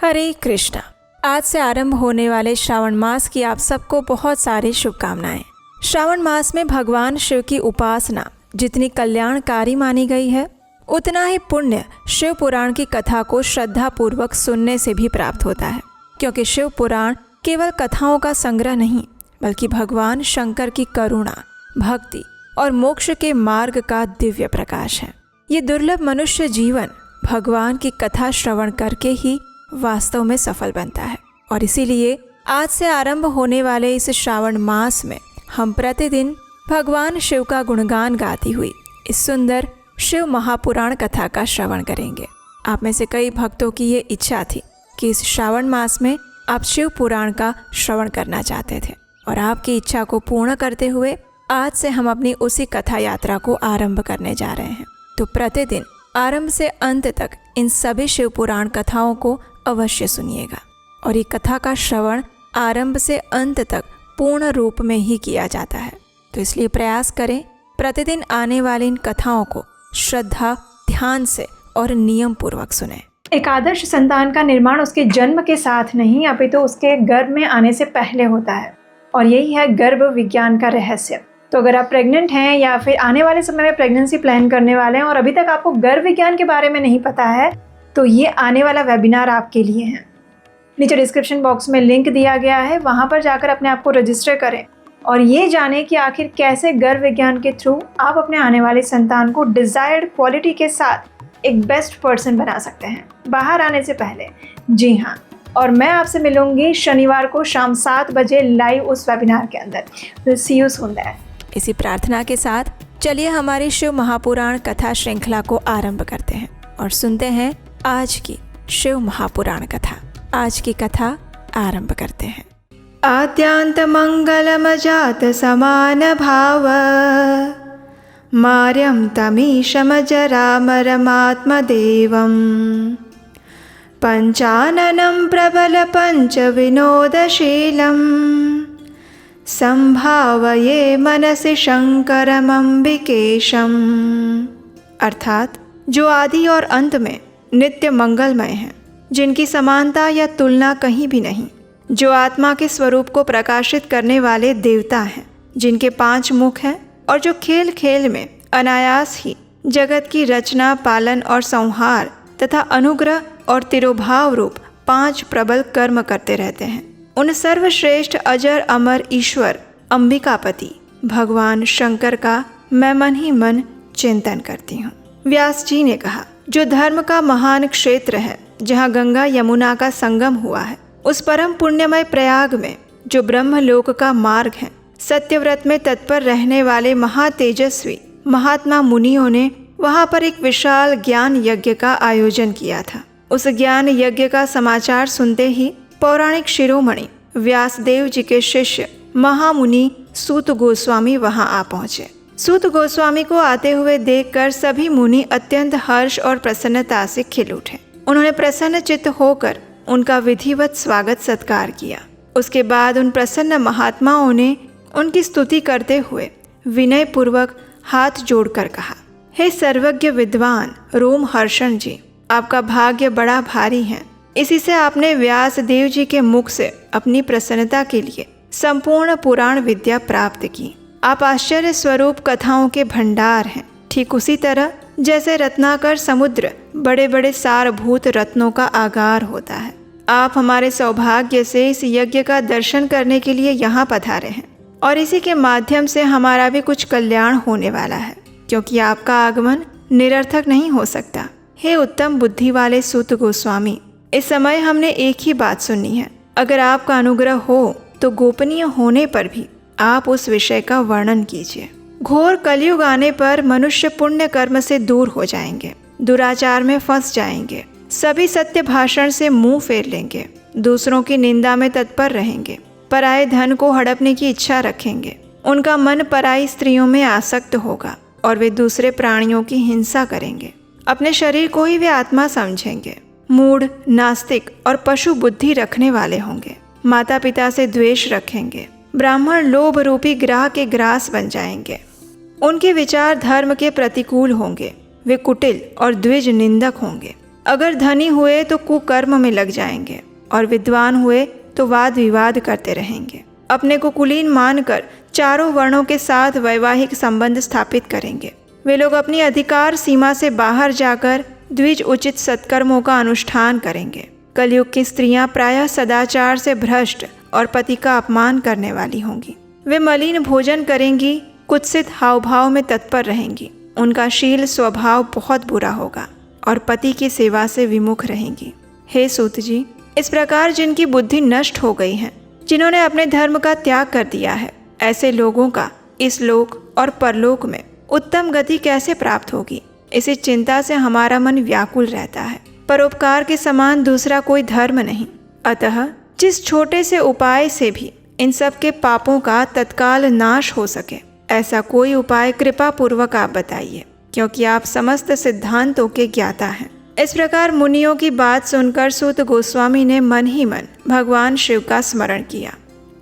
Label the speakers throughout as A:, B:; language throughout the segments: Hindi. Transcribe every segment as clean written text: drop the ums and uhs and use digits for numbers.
A: हरे कृष्णा। आज से आरंभ होने वाले श्रावण मास की आप सबको बहुत सारी शुभकामनाएं। श्रावण मास में भगवान शिव की उपासना जितनी कल्याणकारी मानी गई है, उतना ही पुण्य शिव पुराण की कथा को श्रद्धा पूर्वक सुनने से भी प्राप्त होता है, क्योंकि शिव पुराण केवल कथाओं का संग्रह नहीं, बल्कि भगवान शंकर की करुणा, भक्ति और मोक्ष के मार्ग का दिव्य प्रकाश है। ये दुर्लभ मनुष्य जीवन भगवान की कथा श्रवण करके ही वास्तव में सफल बनता है। और इसीलिए आज से आरंभ होने वाले इस श्रावण मास में हम प्रतिदिन भगवान शिव का गुणगान गाती हुई इस सुंदर शिव महापुराण कथा का श्रवण करेंगे। आप में से कई भक्तों की ये इच्छा थी कि इस श्रावण मास में आप शिव पुराण का श्रवण करना चाहते थे, और आपकी इच्छा को पूर्ण करते हुए आज से हम अपनी उसी कथा यात्रा को आरंभ करने जा रहे हैं। तो प्रतिदिन आरंभ से अंत तक इन सभी शिव पुराण कथाओं को अवश्य सुनिएगा, और ये कथा का श्रवण आरंभ से अंत तक पूर्ण रूप में ही किया जाता है। तो इसलिए प्रयास करें प्रतिदिन आने वाली इन कथाओं को श्रद्धा, ध्यान से और नियम पूर्वक सुनें।
B: एक आदर्श संतान का निर्माण उसके जन्म के साथ नहीं, अपितु उसके गर्भ में आने से पहले होता है, और यही है गर्भ विज्ञान का रहस्य। तो अगर आप प्रेग्नेंट हैं या फिर आने वाले समय में प्रेगनेंसी प्लान करने वाले हैं और अभी तक आपको गर्भ विज्ञान के बारे में नहीं पता है, तो ये आने वाला वेबिनार आपके लिए है। नीचे डिस्क्रिप्शन बॉक्स में लिंक दिया गया है, वहाँ पर जाकर अपने आप को रजिस्टर करें और ये जानें कि आखिर कैसे गर्भ विज्ञान के थ्रू आप अपने आने वाले संतान को डिज़ायर्ड क्वालिटी के साथ एक बेस्ट पर्सन बना सकते हैं बाहर आने से पहले। जी हाँ, और मैं आपसे मिलूंगी शनिवार को शाम 7 बजे लाइव उस वेबिनार के अंदर। Will see you soon there.
A: इसी प्रार्थना के साथ चलिए हमारी शिव महापुराण कथा श्रृंखला को आरंभ करते हैं और सुनते हैं आज की शिव महापुराण कथा। आज की कथा आरंभ करते हैं।
B: आद्यांत मंगलमजात समान भाव मार्यं तमीशमजरामरमात्मदेवं पंचाननं प्रबल पंच विनोदशीलं संभावये मनसि शंकरमंबिकेशम। अर्थात जो आदि और अंत में नित्य मंगलमय हैं, जिनकी समानता या तुलना कहीं भी नहीं, जो आत्मा के स्वरूप को प्रकाशित करने वाले देवता हैं, जिनके 5 मुख हैं और जो खेल खेल में अनायास ही जगत की रचना, पालन और संहार तथा अनुग्रह और तिरोभाव रूप 5 प्रबल कर्म करते रहते हैं, उन सर्वश्रेष्ठ अजर अमर ईश्वर अंबिकापति भगवान शंकर का मैं मन ही मन चिंतन करती हूँ। व्यास जी ने कहा, जो धर्म का महान क्षेत्र है, जहाँ गंगा यमुना का संगम हुआ है, उस परम पुण्यमय प्रयाग में जो ब्रह्मलोक का मार्ग है, सत्यव्रत में तत्पर रहने वाले महातेजस्वी महात्मा मुनियों ने वहाँ पर एक विशाल ज्ञान यज्ञ का आयोजन किया था। उस ज्ञान यज्ञ का समाचार सुनते ही पौराणिक शिरोमणि व्यासदेव जी के शिष्य महामुनि सूत गोस्वामी वहां आ पहुंचे। सूत गोस्वामी को आते हुए देखकर सभी मुनि अत्यंत हर्ष और प्रसन्नता से खिल उठे। उन्होंने प्रसन्न चित्त होकर उनका विधिवत स्वागत सत्कार किया। उसके बाद उन प्रसन्न महात्माओं ने उनकी स्तुति करते हुए विनय पूर्वक हाथ जोड़कर कहा, हे सर्वज्ञ विद्वान रोमहर्षण जी, आपका भाग्य बड़ा भारी है। इसी से आपने व्यास देव जी के मुख से अपनी प्रसन्नता के लिए संपूर्ण पुराण विद्या प्राप्त की। आप आश्चर्य स्वरूप कथाओं के भंडार हैं। ठीक उसी तरह जैसे रत्नाकर समुद्र बड़े बड़े सारभूत रत्नों का आगार होता है। आप हमारे सौभाग्य से इस यज्ञ का दर्शन करने के लिए यहाँ पधारे हैं, और इसी के माध्यम से हमारा भी कुछ कल्याण होने वाला है, क्योंकि आपका आगमन निरर्थक नहीं हो सकता। हे उत्तम बुद्धि वाले सूत गोस्वामी, इस समय हमने एक ही बात सुननी है। अगर आपका अनुग्रह हो तो गोपनीय होने पर भी आप उस विषय का वर्णन कीजिए। घोर कलयुग आने पर मनुष्य पुण्य कर्म से दूर हो जाएंगे, दुराचार में फंस जाएंगे, सभी सत्य भाषण से मुंह फेर लेंगे, दूसरों की निंदा में तत्पर रहेंगे, पराये धन को हड़पने की इच्छा रखेंगे, उनका मन पराई स्त्रियों में आसक्त होगा और वे दूसरे प्राणियों की हिंसा करेंगे। अपने शरीर को ही वे आत्मा समझेंगे, मूढ़, नास्तिक और पशु बुद्धि रखने वाले होंगे, माता पिता से द्वेष रखेंगे, ब्राह्मण लोभ रूपी ग्राह के ग्रास बन जाएंगे, उनके विचार धर्म के प्रतिकूल होंगे, वे कुटिल और द्विज निंदक होंगे, अगर धनी हुए तो कुकर्म में लग जाएंगे और विद्वान हुए तो वाद विवाद करते रहेंगे। अपने को कुलीन मानकर चारों वर्णों के साथ वैवाहिक संबंध स्थापित करेंगे। वे लोग अपनी अधिकार सीमा से बाहर जाकर द्विज उचित सत्कर्मों का अनुष्ठान करेंगे। कलयुग की स्त्रियां प्रायः सदाचार से भ्रष्ट और पति का अपमान करने वाली होंगी। वे मलिन भोजन करेंगी, कुत्सित हाव भाव में तत्पर रहेंगी। उनका शील स्वभाव बहुत बुरा होगा और पति की सेवा से विमुख रहेंगी। हे सूत जी, इस प्रकार जिनकी बुद्धि नष्ट हो गई है, जिन्होंने अपने धर्म का त्याग कर दिया है, ऐसे लोगों का इस लोक और परलोक में उत्तम गति कैसे प्राप्त होगी, इसी चिंता से हमारा मन व्याकुल रहता है। परोपकार के समान दूसरा कोई धर्म नहीं। अतः जिस छोटे से उपाय से भी इन सब के पापों का तत्काल नाश हो सके, ऐसा कोई उपाय कृपा पूर्वक आप बताइए, क्योंकि आप समस्त सिद्धांतों के ज्ञाता हैं। इस प्रकार मुनियों की बात सुनकर सूत गोस्वामी ने मन ही मन भगवान शिव का स्मरण किया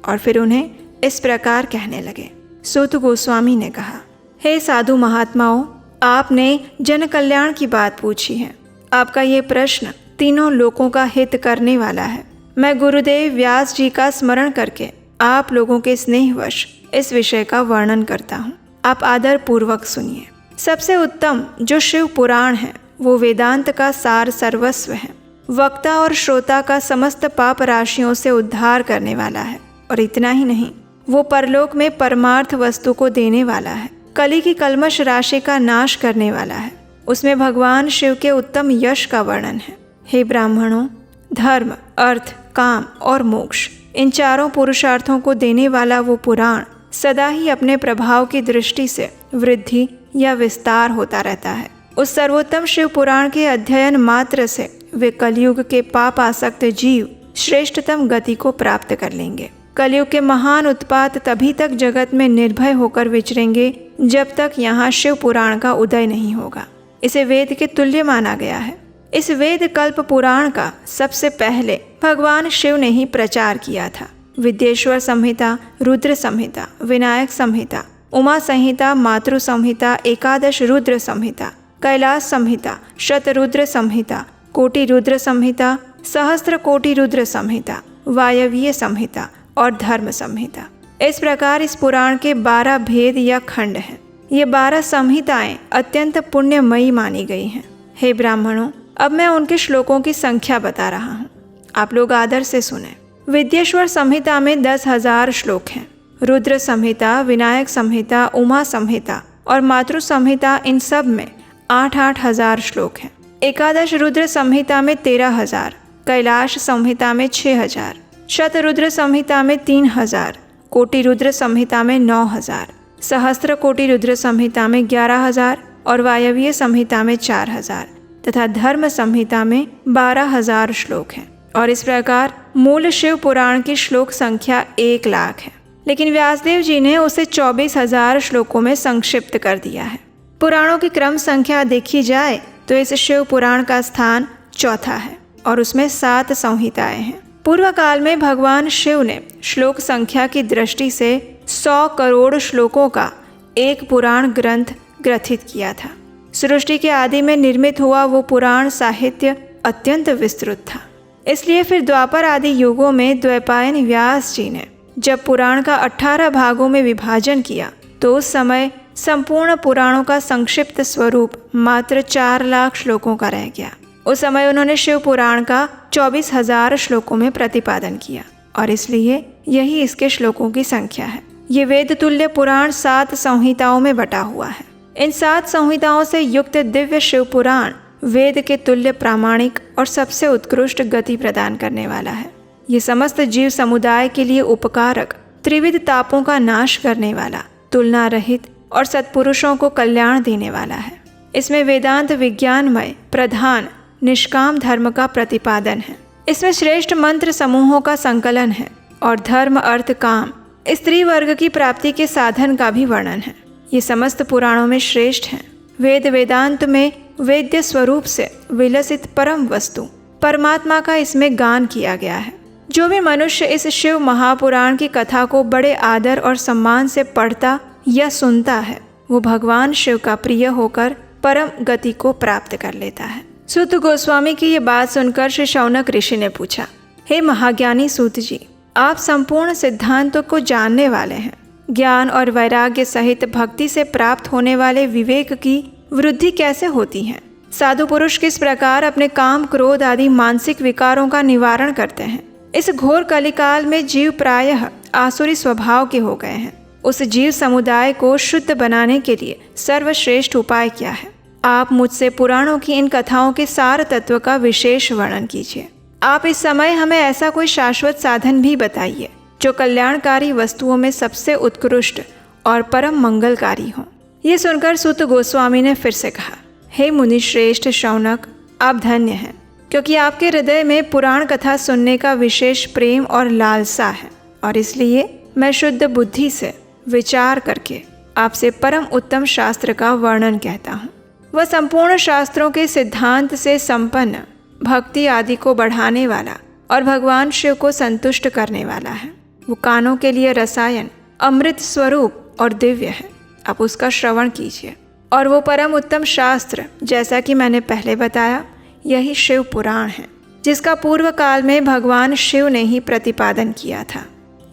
B: और फिर उन्हें इस प्रकार कहने लगे। सूत गोस्वामी ने कहा, हे साधु महात्माओं, आपने जन कल्याण की बात पूछी है। आपका ये प्रश्न तीनों लोकों का हित करने वाला है। मैं गुरुदेव व्यास जी का स्मरण करके आप लोगों के स्नेहवश इस विषय का वर्णन करता हूँ। आप आदर पूर्वक सुनिए। सबसे उत्तम जो शिव पुराण है वो वेदांत का सार सर्वस्व है। वक्ता और श्रोता का समस्त पाप राशियों से उद्धार करने वाला है। और इतना ही नहीं, वो परलोक में परमार्थ वस्तु को देने वाला है। कली की कल्मश राशि का नाश करने वाला है। उसमें भगवान शिव के उत्तम यश का वर्णन है। हे ब्राह्मणों, धर्म, अर्थ, काम और मोक्ष, इन चारों पुरुषार्थों को देने वाला वो पुराण सदा ही अपने प्रभाव की दृष्टि से वृद्धि या विस्तार होता रहता है। उस सर्वोत्तम शिव पुराण के अध्ययन मात्र से वे कलयुग के पाप आसक्त जीव श्रेष्ठतम गति को प्राप्त कर लेंगे। कलयुग के महान उत्पात तभी तक जगत में निर्भय होकर विचरेंगे जब तक यहाँ शिव पुराण का उदय नहीं होगा। इसे वेद के तुल्य माना गया है। इस वेद कल्प पुराण का सबसे पहले भगवान शिव ने ही प्रचार किया था। विद्येश्वर संहिता, रुद्र संहिता, विनायक संहिता, उमा संहिता, मातृ संहिता, एकादश रुद्र संहिता, कैलाश संहिता, शतरुद्र संहिता, कोटि रुद्र संहिता, सहस्त्र कोटि रुद्र संहिता, वायवीय संहिता और धर्म संहिता। इस प्रकार इस पुराण के 12 भेद या खंड हैं। ये 12 संहिताएं अत्यंत पुण्यमयी मानी गई हैं। हे ब्राह्मणों, अब मैं उनके श्लोकों की संख्या बता रहा हूँ। आप लोग आदर से सुने। विद्येश्वर संहिता में 10,000 श्लोक हैं। रुद्र संहिता, विनायक संहिता, उमा संहिता और मातृ संहिता, इन सब में 8-8 हजार श्लोक हैं। एकादश रुद्र संहिता में 13,000, कैलाश संहिता में 6,000, शतरुद्र संहिता में 3,000, कोटि रुद्र संहिता में 9,000, सहस्त्र कोटि रुद्र संहिता में 11,000 और वायवीय संहिता में 4,000 तथा धर्म संहिता में 12,000 श्लोक हैं। और इस प्रकार मूल शिव पुराण की श्लोक संख्या 1 लाख है, लेकिन व्यासदेव जी ने उसे 24,000 श्लोकों में संक्षिप्त कर दिया है। पुराणों की क्रम संख्या देखी जाए तो इस शिव पुराण का स्थान चौथा है और उसमें 7 संहिताएं हैं। पूर्व काल में भगवान शिव ने श्लोक संख्या की दृष्टि से 100 करोड़ श्लोकों का एक पुराण ग्रंथ ग्रथित किया था। सृष्टि के आदि में निर्मित हुआ वो पुराण साहित्य अत्यंत विस्तृत था। इसलिए फिर द्वापर आदि युगों में द्वैपायन व्यास जी ने जब पुराण का 18 भागों में विभाजन किया तो उस समय संपूर्ण पुराणों का संक्षिप्त स्वरूप मात्र 4 लाख श्लोकों का रह गया। उस समय उन्होंने शिव पुराण का 24,000 श्लोकों में प्रतिपादन किया और इसलिए यही इसके श्लोकों की संख्या है। ये वेद तुल्य पुराण 7 संहिताओं में बटा हुआ है। इन 7 संहिताओं से युक्त दिव्य शिव पुराण वेद के तुल्य प्रामाणिक और सबसे उत्कृष्ट गति प्रदान करने वाला है। ये समस्त जीव समुदाय के लिए उपकारक, त्रिविध तापों का नाश करने वाला, तुलना रहित और सत्पुरुषों को कल्याण देने वाला है। इसमें वेदांत विज्ञानमय प्रधान निष्काम धर्म का प्रतिपादन है। इसमें श्रेष्ठ मंत्र समूहों का संकलन है और धर्म, अर्थ, काम, स्त्री वर्ग की प्राप्ति के साधन का भी वर्णन है। ये समस्त पुराणों में श्रेष्ठ हैं। वेद वेदांत में वेद्य स्वरूप से विलसित परम वस्तु परमात्मा का इसमें गान किया गया है। जो भी मनुष्य इस शिव महापुराण की कथा को बड़े आदर और सम्मान से पढ़ता या सुनता है वो भगवान शिव का प्रिय होकर परम गति को प्राप्त कर लेता है। सूत गोस्वामी की ये बात सुनकर श्री शौनक ऋषि ने पूछा, हे महाज्ञानी सूत जी, आप संपूर्ण सिद्धांतों को जानने वाले हैं। ज्ञान और वैराग्य सहित भक्ति से प्राप्त होने वाले विवेक की वृद्धि कैसे होती है? साधु पुरुष किस प्रकार अपने काम, क्रोध आदि मानसिक विकारों का निवारण करते हैं? इस घोर कलिकाल में जीव प्रायः आसुरी स्वभाव के हो गए हैं। उस जीव समुदाय को शुद्ध बनाने के लिए सर्वश्रेष्ठ उपाय क्या है? आप मुझसे पुराणों की इन कथाओं के सार तत्व का विशेष वर्णन कीजिए। आप इस समय हमें ऐसा कोई शाश्वत साधन भी बताइए जो कल्याणकारी वस्तुओं में सबसे उत्कृष्ट और परम मंगलकारी हो। ये सुनकर सूत गोस्वामी ने फिर से कहा, हे मुनि श्रेष्ठ शौनक, आप धन्य हैं, क्योंकि आपके हृदय में पुराण कथा सुनने का विशेष प्रेम और लालसा है, और इसलिए मैं शुद्ध बुद्धि से विचार करके आपसे परम उत्तम शास्त्र का वर्णन कहता हूँ। वह संपूर्ण शास्त्रों के सिद्धांत से संपन्न, भक्ति आदि को बढ़ाने वाला और भगवान शिव को संतुष्ट करने वाला है। वो कानों के लिए रसायन, अमृत स्वरूप और दिव्य है। आप उसका श्रवण कीजिए। और वो परम उत्तम शास्त्र, जैसा कि मैंने पहले बताया, यही शिव पुराण है, जिसका पूर्व काल में भगवान शिव ने ही प्रतिपादन किया था।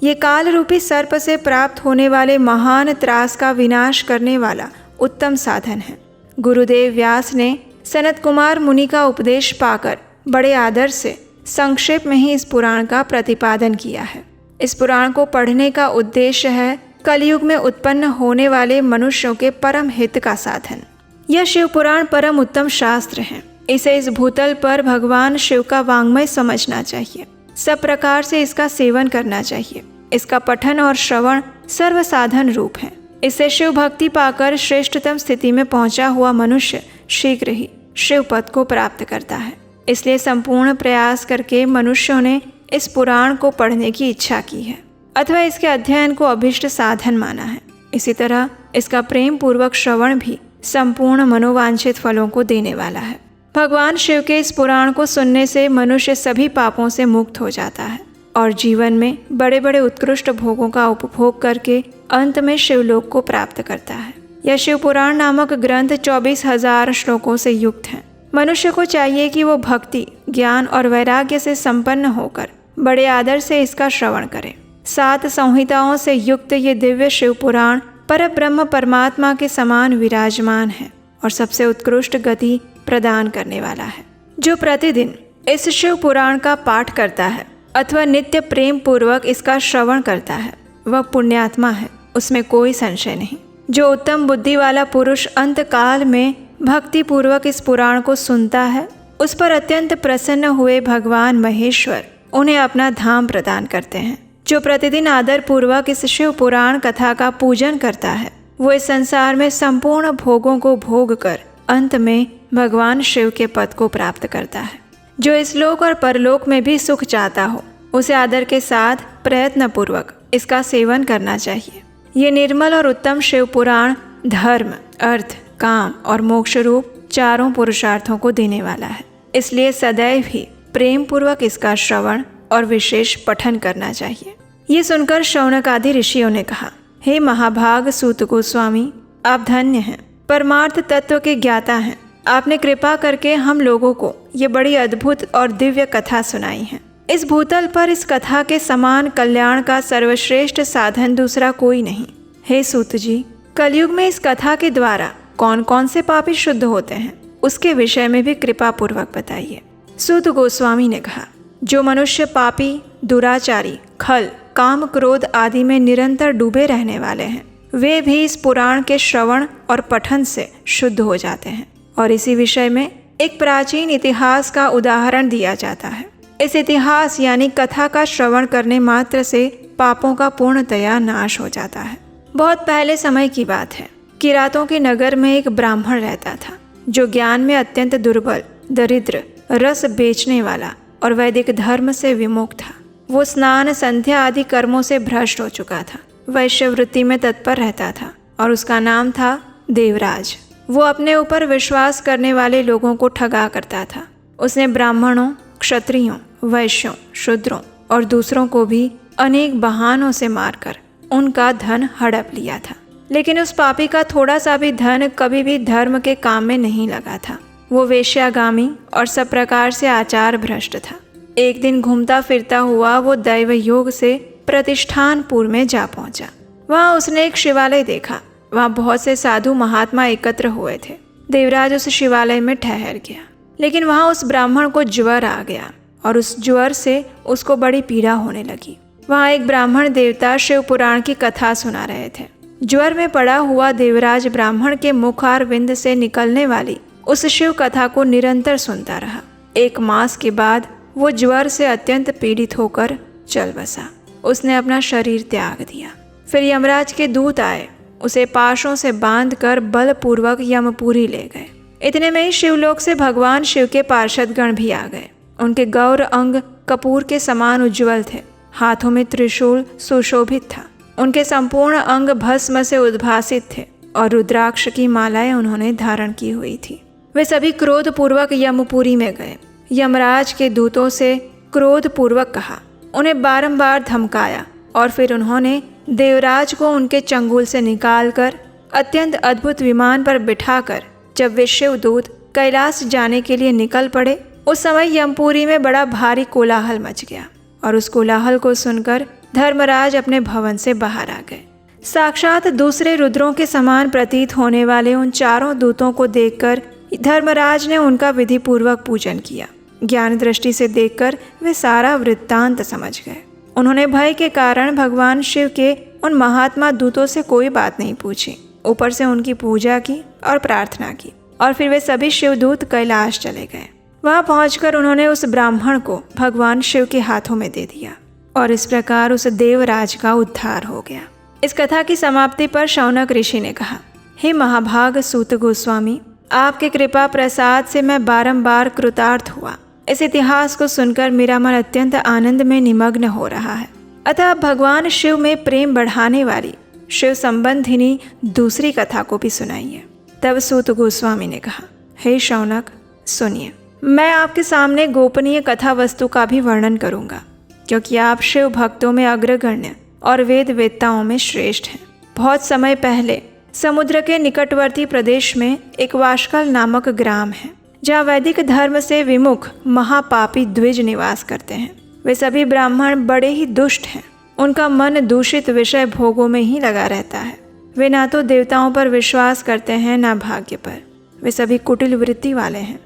B: ये काल रूपी सर्प से प्राप्त होने वाले महान त्रास का विनाश करने वाला उत्तम साधन है। गुरुदेव व्यास ने सनत कुमार मुनि का उपदेश पाकर बड़े आदर से संक्षेप में ही इस पुराण का प्रतिपादन किया है। इस पुराण को पढ़ने का उद्देश्य है कलयुग में उत्पन्न होने वाले मनुष्यों के परम हित का साधन। यह शिव पुराण परम उत्तम शास्त्र है। इसे इस भूतल पर भगवान शिव का वाङ्मय समझना चाहिए। सब प्रकार से इसका सेवन करना चाहिए। इसका पठन और श्रवण सर्व साधन रूप है। इससे शिव भक्ति पाकर श्रेष्ठतम स्थिति में पहुंचा हुआ मनुष्य शीघ्र ही शिव पद को प्राप्त करता है। इसलिए संपूर्ण प्रयास करके मनुष्यों ने इस पुराण को पढ़ने की इच्छा की है अथवा इसके अध्ययन को अभिष्ट साधन माना है। इसी तरह इसका प्रेम पूर्वक श्रवण भी संपूर्ण मनोवांछित फलों को देने वाला है। भगवान शिव के इस पुराण को सुनने से मनुष्य सभी पापों से मुक्त हो जाता है और जीवन में बड़े बड़े उत्कृष्ट भोगों का उपभोग करके अंत में शिवलोक को प्राप्त करता है। यह शिव पुराण नामक ग्रंथ 24,000 श्लोकों से युक्त है। मनुष्य को चाहिए कि वो भक्ति, ज्ञान और वैराग्य से संपन्न होकर बड़े आदर से इसका श्रवण करे। 7 संहिताओं से युक्त ये दिव्य शिव पुराण परब्रह्म परमात्मा के समान विराजमान है और सबसे उत्कृष्ट गति प्रदान करने वाला है। जो प्रतिदिन इस शिव पुराण का पाठ करता है अथवा नित्य प्रेम पूर्वक इसका श्रवण करता है, वह पुण्यात्मा है, उसमें कोई संशय नहीं। जो उत्तम बुद्धि वाला पुरुष अंत काल में भक्ति पूर्वक इस पुराण को सुनता है, उस पर अत्यंत प्रसन्न हुए भगवान महेश्वर उन्हें अपना धाम प्रदान करते हैं। जो प्रतिदिन आदर पूर्वक इस शिव पुराण कथा का पूजन करता है, वो इस संसार में संपूर्ण भोगों को भोग कर अंत में भगवान शिव के पद को प्राप्त करता है। जो इस लोक और परलोक में भी सुख चाहता हो, उसे आदर के साथ प्रयत्न पूर्वक इसका सेवन करना चाहिए। ये निर्मल और उत्तम शिव पुराण धर्म, अर्थ, काम और मोक्ष रूप चारों पुरुषार्थों को देने वाला है। इसलिए सदैव ही प्रेम पूर्वक इसका श्रवण और विशेष पठन करना चाहिए। ये सुनकर शौनक आदि ऋषियों ने कहा, हे महाभाग सूत गोस्वामी, आप धन्य हैं, परमार्थ तत्व के ज्ञाता हैं। आपने कृपा करके हम लोगों को ये बड़ी अद्भुत और दिव्य कथा सुनाई है। इस भूतल पर इस कथा के समान कल्याण का सर्वश्रेष्ठ साधन दूसरा कोई नहीं। हे सूत जी, कलयुग में इस कथा के द्वारा कौन कौन से पापी शुद्ध होते हैं, उसके विषय में भी कृपा पूर्वक बताइए। सूत गोस्वामी ने कहा, जो मनुष्य पापी, दुराचारी, खल, काम, क्रोध आदि में निरंतर डूबे रहने वाले हैं, वे भी इस पुराण के श्रवण और पठन से शुद्ध हो जाते हैं। और इसी विषय में एक प्राचीन इतिहास का उदाहरण दिया जाता है। इस इतिहास यानी कथा का श्रवण करने मात्र से पापों का पूर्णतया नाश हो जाता है। बहुत पहले समय की बात है। किरातों के नगर में एक ब्राह्मण रहता था, जो ज्ञान में अत्यंत दुर्बल, दरिद्र, रस बेचने वाला और वैदिक धर्म से विमुख था। वो स्नान, संध्या आदि कर्मों से भ्रष्ट हो चुका था। वैश्य वृत्ति में तत्पर रहता था और उसका नाम था देवराज। वो अपने ऊपर विश्वास करने वाले लोगों को ठगा करता था। उसने ब्राह्मणों, क्षत्रियों, वैश्यों, शूद्रों और दूसरों को भी अनेक बहानों से मारकर उनका धन हड़प लिया था। लेकिन उस पापी का थोड़ा सा भी धन कभी भी धर्म के काम में नहीं लगा था। वो वेश्यागामी और सब प्रकार से आचार भ्रष्ट था। एक दिन घूमता फिरता हुआ वो दैव योग से प्रतिष्ठानपुर में जा पहुंचा। वहां उसने एक शिवालय देखा। वहां बहुत से साधु महात्मा एकत्र हुए थे। देवराज उस शिवालय में ठहर गया, लेकिन वहां उस ब्राह्मण को ज्वर आ गया और उस ज्वर से उसको बड़ी पीड़ा होने लगी। वहां एक ब्राह्मण देवता शिव पुराण की कथा सुना रहे थे। ज्वर में पड़ा हुआ देवराज ब्राह्मण के मुखारविंद से निकलने वाली उस शिव कथा को निरंतर सुनता रहा। 1 मास के बाद वो ज्वर से अत्यंत पीड़ित होकर चल बसा। उसने अपना शरीर त्याग दिया। फिर यमराज के दूत आए, उसे पाशों से बांधकर बलपूर्वक यमपुरी ले गए। इतने में ही शिवलोक से भगवान शिव के पार्षदगण भी आ गए। उनके गौर अंग कपूर के समान उज्ज्वल थे। हाथों में त्रिशूल सुशोभित था। उनके संपूर्ण अंग भस्म से उद्भासित थे और रुद्राक्ष की मालाएं उन्होंने धारण की हुई थी। वे सभी क्रोधपूर्वक यमपुरी में गए। यमराज के दूतों से क्रोधपूर्वक कहा, उन्हें बारंबार धमकाया और फिर उन्होंने देवराज को उनके चंगुल से निकालकर अत्यंत अद्भुत विमान पर बिठाकर जब वे शिवदूत कैलाश जाने के लिए निकल पड़े, उस समय यमपुरी में बड़ा भारी कोलाहल मच गया और उस कोलाहल को सुनकर धर्मराज अपने भवन से बाहर आ गए। साक्षात दूसरे रुद्रों के समान प्रतीत होने वाले उन चारों दूतों को देखकर धर्मराज ने उनका विधि पूर्वक पूजन किया। ज्ञान दृष्टि से देखकर वे सारा वृत्तांत समझ गए। उन्होंने भय के कारण भगवान शिव के उन महात्मा दूतों से कोई बात नहीं पूछी, ऊपर से उनकी पूजा की और प्रार्थना की और फिर वे सभी शिवदूत कैलाश चले गए। वहां पहुंचकर उन्होंने उस ब्राह्मण को भगवान शिव के हाथों में दे दिया और इस प्रकार उस देवराज का उद्धार हो गया। इस कथा की समाप्ति पर शौनक ऋषि ने कहा, हे महाभाग सूत गोस्वामी, आपके कृपा प्रसाद से मैं बारंबार कृतार्थ हुआ। इस इतिहास को सुनकर मेरा मन अत्यंत आनंद में निमग्न हो रहा है। अतः भगवान शिव में प्रेम बढ़ाने वाली शिव संबंधिनी दूसरी कथा को भी सुनाइए। तब सूत गोस्वामी ने कहा, हे शौनक, सुनिए, मैं आपके सामने गोपनीय कथा वस्तु का भी वर्णन करूंगा, क्योंकि आप शिव भक्तों में अग्रगण्य और वेद वेत्ताओं में श्रेष्ठ हैं। बहुत समय पहले समुद्र के निकटवर्ती प्रदेश में एक वाशकल नामक ग्राम है, जहाँ वैदिक धर्म से विमुख महापापी द्विज निवास करते हैं। वे सभी ब्राह्मण बड़े ही दुष्ट हैं। उनका मन दूषित विषय भोगों में ही लगा रहता है। वे ना तो देवताओं पर विश्वास करते हैं, ना भाग्य पर। वे सभी कुटिल वृत्ति वाले हैं।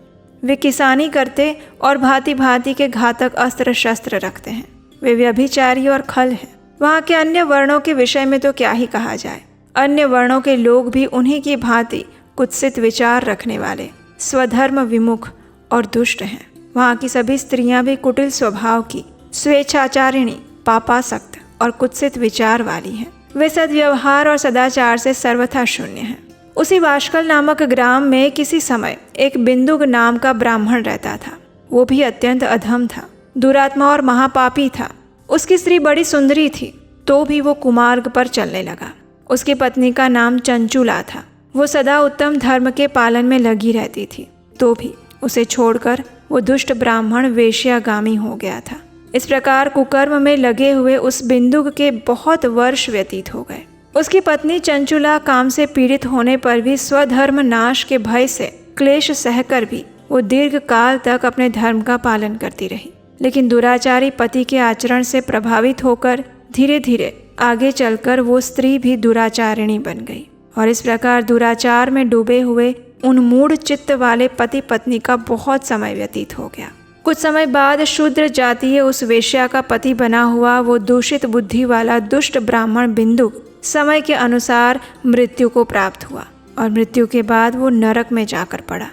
B: वे किसानी करते और भांति भांति के घातक अस्त्र शस्त्र रखते हैं। वे व्यभिचारी और खल हैं। वहाँ के अन्य वर्णों के विषय में तो क्या ही कहा जाए। अन्य वर्णों के लोग भी उन्हीं की भांति कुत्सित विचार रखने वाले, स्वधर्म विमुख और दुष्ट हैं। वहाँ की सभी स्त्रियां भी कुटिल स्वभाव की, स्वेच्छाचारिणी, पापासक्त और कुत्सित विचार वाली हैं। वे सद्व्यवहार और सदाचार से सर्वथा शून्य हैं। उसी वाशकल नामक ग्राम में किसी समय एक बिंदुक नाम का ब्राह्मण रहता था। वो भी अत्यंत अधम था, दुरात्मा और महापापी था। उसकी स्त्री बड़ी सुंदरी थी, तो भी वो कुमार्ग पर चलने लगा। उसकी पत्नी का नाम चंचुला था। वो सदा उत्तम धर्म के पालन में लगी रहती थी, तो भी उसे छोड़कर वो दुष्ट ब्राह्मण वेश्यागामी हो गया था। इस प्रकार कुकर्म में लगे हुए उस बिंदुक के बहुत वर्ष व्यतीत हो गए। उसकी पत्नी चंचुला काम से पीड़ित होने पर भी स्वधर्म नाश के भय से क्लेश सहकर भी वो दीर्घ काल तक अपने धर्म का पालन करती रही। लेकिन दुराचारी पति के आचरण से प्रभावित होकर धीरे धीरे आगे चलकर वो स्त्री भी दुराचारिणी बन गई और इस प्रकार दुराचार में डूबे हुए उन मूढ़ चित्त वाले पति पत्नी का बहुत समय व्यतीत हो गया। कुछ समय बाद शूद्र जातीय उस वेश्या का पति बना हुआ वो दूषित बुद्धि वाला दुष्ट ब्राह्मण बिंदुक समय के अनुसार मृत्यु को प्राप्त हुआ और मृत्यु के बाद वो नरक में जाकर पड़ा।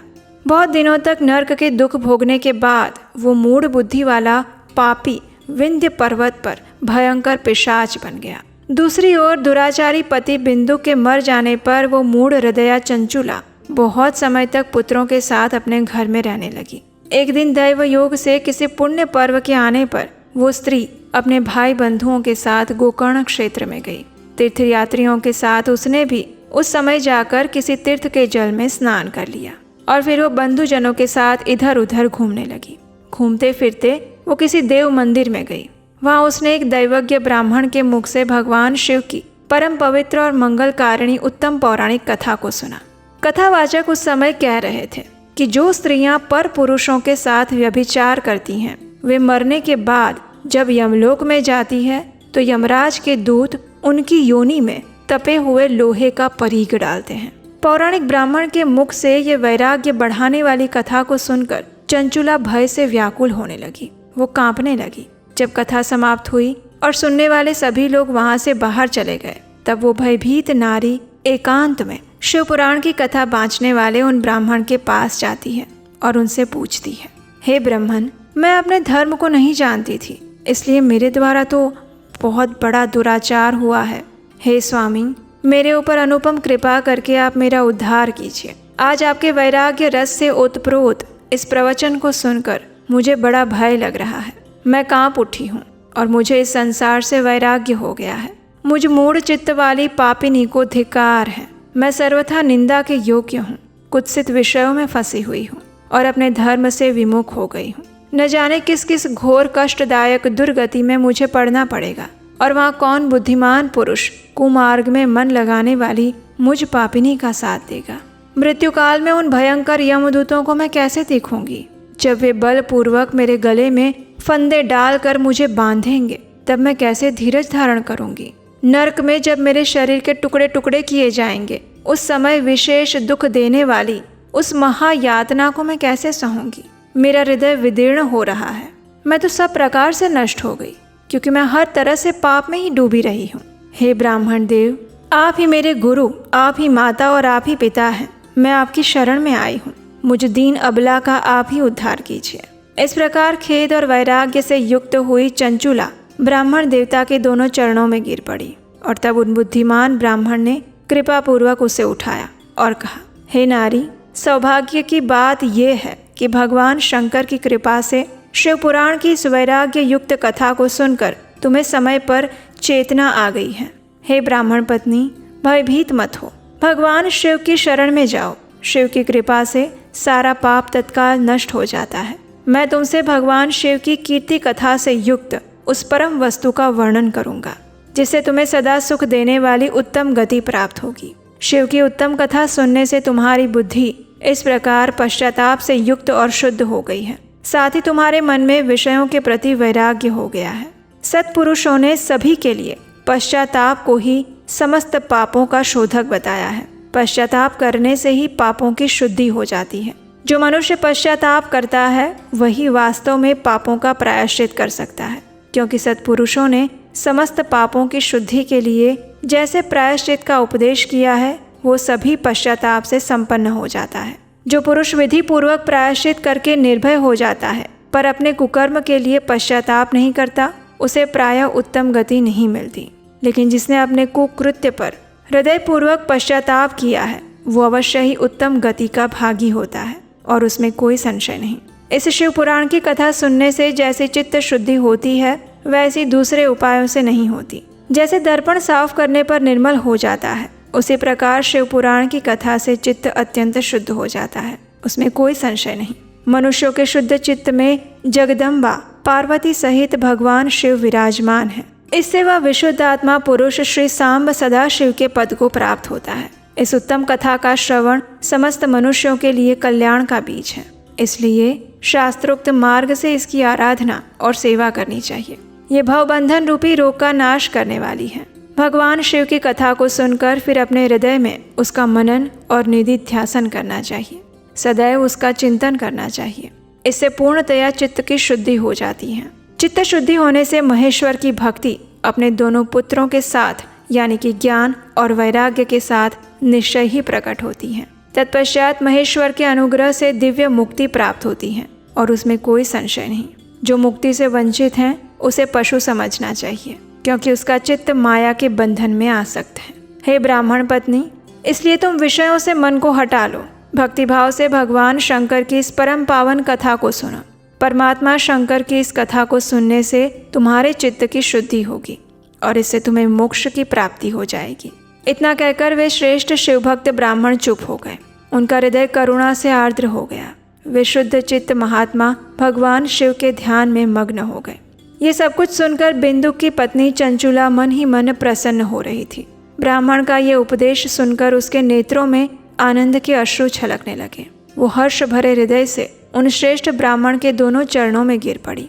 B: बहुत दिनों तक नरक के दुख भोगने के बाद वो मूढ़ बुद्धि वाला पापी विंध्य पर्वत पर भयंकर पिशाच बन गया। दूसरी ओर दुराचारी पति बिंदु के मर जाने पर वो मूढ़ हृदया चंचुला बहुत समय तक पुत्रों के साथ अपने घर में रहने लगी। एक दिन दैव योग से किसी पुण्य पर्व के आने पर वो स्त्री अपने भाई बंधुओं के साथ गोकर्ण क्षेत्र में गई। तीर्थयात्रियों के साथ उसने भी उस समय जाकर किसी तीर्थ के जल में स्नान कर लिया और फिर वो बंधुजनों के साथ इधर उधर घूमने लगी। घूमते फिरते वो किसी देव मंदिर में गई। वहाँ उसने एक दैवज्ञ ब्राह्मण के मुख से भगवान शिव की परम पवित्र और मंगलकारिणी उत्तम पौराणिक कथा को सुना। कथावाचक उस समय कह रहे थे, कि जो स्त्रियां पर पुरुषों के साथ व्यभिचार करती हैं, वे मरने के बाद जब यमलोक में जाती है तो यमराज के दूत उनकी योनि में तपे हुए लोहे का परीख डालते हैं। पौराणिक ब्राह्मण के मुख से ये वैराग्य बढ़ाने वाली कथा को सुनकर चंचुला भय से व्याकुल होने लगी। वो कांपने लगी। जब कथा समाप्त हुई और सुनने वाले सभी लोग वहां से बाहर चले गए, तब वो भयभीत नारी एकांत में शिव पुराण की कथा बाँचने वाले उन ब्राह्मण के पास जाती है और उनसे पूछती है, हे ब्राह्मण, मैं अपने धर्म को नहीं जानती थी, इसलिए मेरे द्वारा तो बहुत बड़ा दुराचार हुआ है। हे स्वामी, मेरे ऊपर अनुपम कृपा करके आप मेरा उद्धार कीजिए। आज आपके वैराग्य रस से ओतप्रोत इस प्रवचन को सुनकर मुझे बड़ा भय लग रहा है। मैं कांप उठी हूँ और मुझे इस संसार से वैराग्य हो गया है। मुझ मूढ़ चित्त वाली पापिनी को धिक्कार है। मैं सर्वथा निंदा के योग्य हूँ, कुत्सित विषयों में फंसी हुई हूँ और अपने धर्म से विमुख हो गई हूँ। न जाने किस किस घोर कष्टदायक दुर्गति में मुझे पड़ना पड़ेगा और वहाँ कौन बुद्धिमान पुरुष कुमार्ग में मन लगाने वाली मुझ पापिनी का साथ देगा। मृत्यु काल में उन भयंकर यमदूतों को मैं कैसे देखूंगी? जब वे बलपूर्वक मेरे गले में फंदे डालकर मुझे बांधेंगे, तब मैं कैसे धीरज धारण करूंगी? नरक में जब मेरे शरीर के टुकड़े टुकड़े किए जाएंगे, उस समय विशेष दुख देने वाली उस महायातना को मैं कैसे सहूंगी? मेरा हृदय विदीर्ण हो रहा है। मैं तो सब प्रकार से नष्ट हो गई, क्योंकि मैं हर तरह से पाप में ही डूबी रही हूँ। हे ब्राह्मण देव, आप ही मेरे गुरु, आप ही माता और आप ही पिता हैं। मैं आपकी शरण में आई हूँ। मुझ दीन अबला का आप ही उद्धार कीजिए। इस प्रकार खेद और वैराग्य से युक्त हुई चंचुला ब्राह्मण देवता के दोनों चरणों में गिर पड़ी और तब उन बुद्धिमान ब्राह्मण ने कृपा पूर्वक उसे उठाया और कहा, हे नारी, सौभाग्य की बात यह है कि भगवान शंकर की कृपा से शिव पुराण की इस वैराग्य युक्त कथा को सुनकर तुम्हें समय पर चेतना आ गई है। हे ब्राह्मण पत्नी, भयभीत मत हो, भगवान शिव की शरण में जाओ। शिव की कृपा से सारा पाप तत्काल नष्ट हो जाता है। मैं तुमसे भगवान शिव की कीर्ति कथा से युक्त उस परम वस्तु का वर्णन करूंगा, जिससे तुम्हें सदा सुख देने वाली उत्तम गति प्राप्त होगी। शिव की उत्तम कथा सुनने से तुम्हारी बुद्धि इस प्रकार पश्चाताप से युक्त और शुद्ध हो गई है, साथ ही तुम्हारे मन में विषयों के प्रति वैराग्य हो गया है। सत्पुरुषों ने सभी के लिए पश्चाताप को ही समस्त पापों का शोधक बताया है। पश्चाताप करने से ही पापों की शुद्धि हो जाती है। जो मनुष्य पश्चाताप करता है वही वास्तव में पापों का प्रायश्चित कर सकता है, क्योंकि सत्पुरुषों ने समस्त पापों की शुद्धि के लिए जैसे प्रायश्चित का उपदेश किया है, वो सभी पश्चाताप से संपन्न हो जाता है। जो पुरुष विधि पूर्वक प्रायश्चित करके निर्भय हो जाता है पर अपने कुकर्म के लिए पश्चाताप नहीं करता, उसे प्रायः उत्तम गति नहीं मिलती। लेकिन जिसने अपने कुकृत्य पर हृदय पूर्वक पश्चाताप किया है, वो अवश्य ही उत्तम गति का भागी होता है और उसमें कोई संशय नहीं। इस शिव पुराण की कथा सुनने से जैसे चित्त शुद्धि होती है, वैसी दूसरे उपायों से नहीं होती। जैसे दर्पण साफ करने पर निर्मल हो जाता है, उसी प्रकार शिव पुराण की कथा से चित्त अत्यंत शुद्ध हो जाता है, उसमें कोई संशय नहीं। मनुष्यों के शुद्ध चित्त में जगदम्बा पार्वती सहित भगवान शिव विराजमान है। इससे वह विशुद्ध आत्मा पुरुष श्री सांब सदाशिव के पद को प्राप्त होता है। इस उत्तम कथा का श्रवण समस्त मनुष्यों के लिए कल्याण का बीज है, इसलिए शास्त्रोक्त मार्ग से इसकी आराधना और सेवा करनी चाहिए। ये भवबंधन रूपी रोग का नाश करने वाली है। भगवान शिव की कथा को सुनकर फिर अपने हृदय में उसका मनन और निधिध्यासन करना चाहिए। सदैव उसका चिंतन करना चाहिए। इससे पूर्णतया चित्त की शुद्धि हो जाती है। चित्त शुद्धि होने से महेश्वर की भक्ति अपने दोनों पुत्रों के साथ यानी कि ज्ञान और वैराग्य के साथ निश्चय ही प्रकट होती है। तत्पश्चात महेश्वर के अनुग्रह से दिव्य मुक्ति प्राप्त होती है और उसमें कोई संशय नहीं। जो मुक्ति से वंचित हैं उसे पशु समझना चाहिए, क्योंकि उसका चित्त माया के बंधन में आसक्त है। हे ब्राह्मण पत्नी, इसलिए तुम विषयों से मन को हटा लो। भक्तिभाव से भगवान शंकर की इस परम पावन कथा को सुनो। परमात्मा शंकर की इस कथा को सुनने से तुम्हारे चित्त की शुद्धि होगी और इससे तुम्हें मोक्ष की प्राप्ति हो जाएगी। इतना कहकर वे श्रेष्ठ शिवभक्त ब्राह्मण चुप हो गए। उनका हृदय करुणा से आर्द्र हो गया। वे शुद्ध चित्त महात्मा भगवान शिव के ध्यान में मग्न हो गए। ये सब कुछ सुनकर बिंदु की पत्नी चंचुला मन ही मन प्रसन्न हो रही थी। ब्राह्मण का ये उपदेश सुनकर उसके नेत्रों में आनंद के अश्रु छलकने लगे। वो हर्ष भरे हृदय से उन श्रेष्ठ ब्राह्मण के दोनों चरणों में गिर पड़ी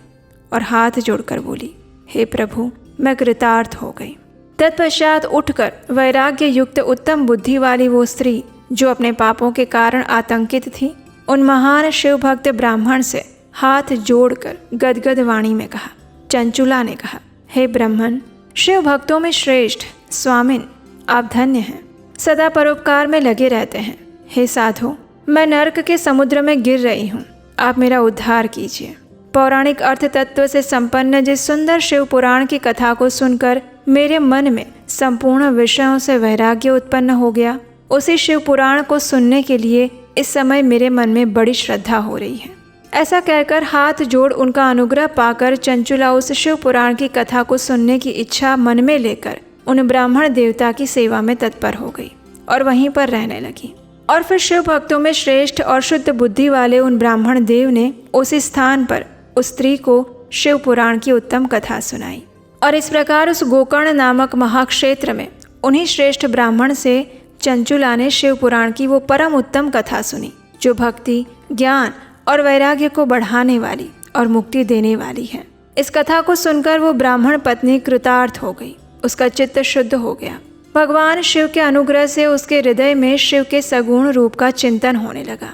B: और हाथ जोड़कर बोली, हे प्रभु, मैं कृतार्थ हो गई। तत्पश्चात उठकर वैराग्य युक्त उत्तम बुद्धि वाली वो स्त्री जो अपने पापों के कारण आतंकित थी, उन महान शिव भक्त ब्राह्मण से हाथ जोड़कर गदगद वाणी में कहा। चंचुला ने कहा, हे ब्राह्मण, शिव भक्तों में श्रेष्ठ स्वामिन, आप धन्य हैं, सदा परोपकार में लगे रहते हैं। हे साधु, मैं नरक के समुद्र में गिर रही हूँ, आप मेरा उद्धार कीजिए। पौराणिक अर्थ तत्व से संपन्न जिस सुंदर शिव पुराण की कथा को सुनकर मेरे मन में संपूर्ण विषयों से वैराग्य उत्पन्न हो गया, उसी शिव पुराण को सुनने के लिए इस समय मेरे मन में बड़ी श्रद्धा हो रही है। ऐसा कहकर हाथ जोड़ उनका अनुग्रह पाकर चंचुला उस शिव पुराण की कथा को सुनने की इच्छा मन में लेकर उन ब्राह्मण देवता की सेवा में तत्पर हो गई और वहीं पर रहने लगी। और फिर शिव भक्तों में श्रेष्ठ और शुद्ध बुद्धि वाले उन ब्राह्मण देव ने उस स्थान पर उस स्त्री को शिव पुराण की उत्तम कथा सुनाई। और इस प्रकार उस गोकर्ण नामक महाक्षेत्र में उन्हीं श्रेष्ठ ब्राह्मण से चंचुला ने शिव पुराण की वो परम उत्तम कथा सुनी जो भक्ति, ज्ञान और वैराग्य को बढ़ाने वाली और मुक्ति देने वाली है। इस कथा को सुनकर वो ब्राह्मण पत्नी कृतार्थ हो गई, उसका चित्त शुद्ध हो गया। भगवान शिव के अनुग्रह से उसके हृदय में शिव के सगुण रूप का चिंतन होने लगा।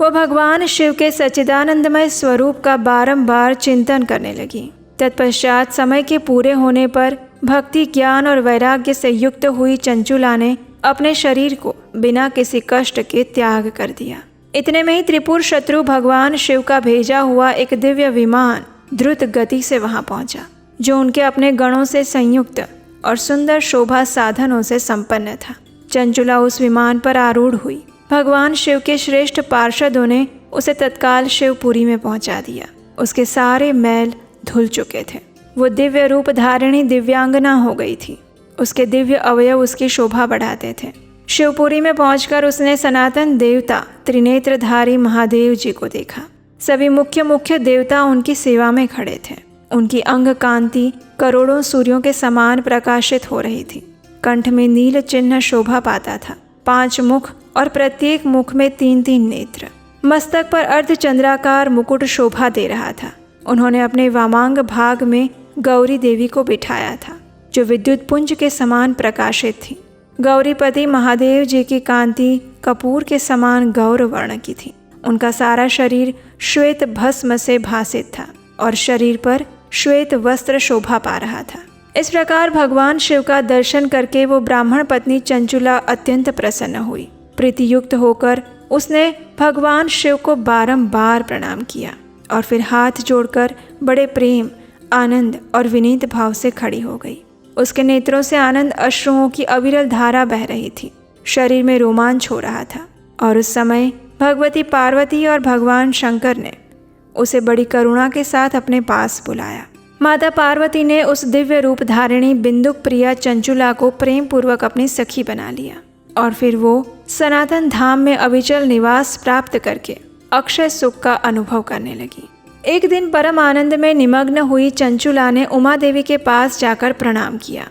B: वह भगवान शिव के सच्चिदानंदमय स्वरूप का बारंबार चिंतन करने लगी। तत्पश्चात समय के पूरे होने पर भक्ति, ज्ञान और वैराग्य से युक्त हुई चंचुला ने अपने शरीर को बिना किसी कष्ट के त्याग कर दिया। इतने में ही त्रिपुर शत्रु भगवान शिव का भेजा हुआ एक दिव्य विमान द्रुत गति से वहां पहुंचा, जो उनके अपने गणों से संयुक्त और सुंदर शोभा साधनों से संपन्न था। चंचुला उस विमान पर आरूढ़ हुई। भगवान शिव के श्रेष्ठ पार्षदों ने उसे तत्काल शिवपुरी में पहुंचा दिया। उसके सारे मैल धुल चुके थे। वो दिव्य रूप धारिणी दिव्यांगना हो गई थी। उसके दिव्य अवयव उसकी शोभा बढ़ाते थे। शिवपुरी में पहुंचकर उसने सनातन देवता त्रिनेत्रधारी महादेव जी को देखा। सभी मुख्य देवता उनकी सेवा में खड़े थे। उनकी अंग कांति करोड़ों सूर्यों के समान प्रकाशित हो रही थी। कंठ में नील चिन्ह शोभा पाता था। 5 मुख और प्रत्येक मुख में 3-3 नेत्र। मस्तक पर अर्धचंद्राकार मुकुट शोभा दे रहा था। उन्होंने अपने वामांग भाग में गौरी देवी को बिठाया था, जो विद्युत पुंज के समान प्रकाशित थी। गौरीपति महादेव जी की कांति कपूर के समान गौर वर्ण की थी। उनका सारा शरीर श्वेत भस्म से भासित था और शरीर पर श्वेत वस्त्र शोभा पा रहा था। इस प्रकार भगवान शिव का दर्शन करके वो ब्राह्मण पत्नी चंचुला अत्यंत प्रसन्न हुई। प्रीतियुक्त होकर उसने भगवान शिव को बारंबार प्रणाम किया और फिर हाथ जोड़कर बड़े प्रेम, आनंद और विनीत भाव से खड़ी हो गई। उसके नेत्रों से आनंद अश्रुओं की अविरल धारा बह रही थी। शरीर में रोमांच हो रहा था और उस समय भगवती पार्वती और भगवान शंकर ने उसे बड़ी करुणा के साथ अपने पास बुलाया। माता पार्वती ने उस दिव्य रूप धारिणी बिंदुक प्रिया चंचुला को प्रेम पूर्वक अपनी सखी बना लिया और फिर वो सनातन धाम में अविचल निवास प्राप्त करके अक्षय सुख का अनुभव करने लगी। एक दिन परम आनंद में निमग्न हुई चंचुला ने उमा देवी के पास जाकर प्रणाम किया।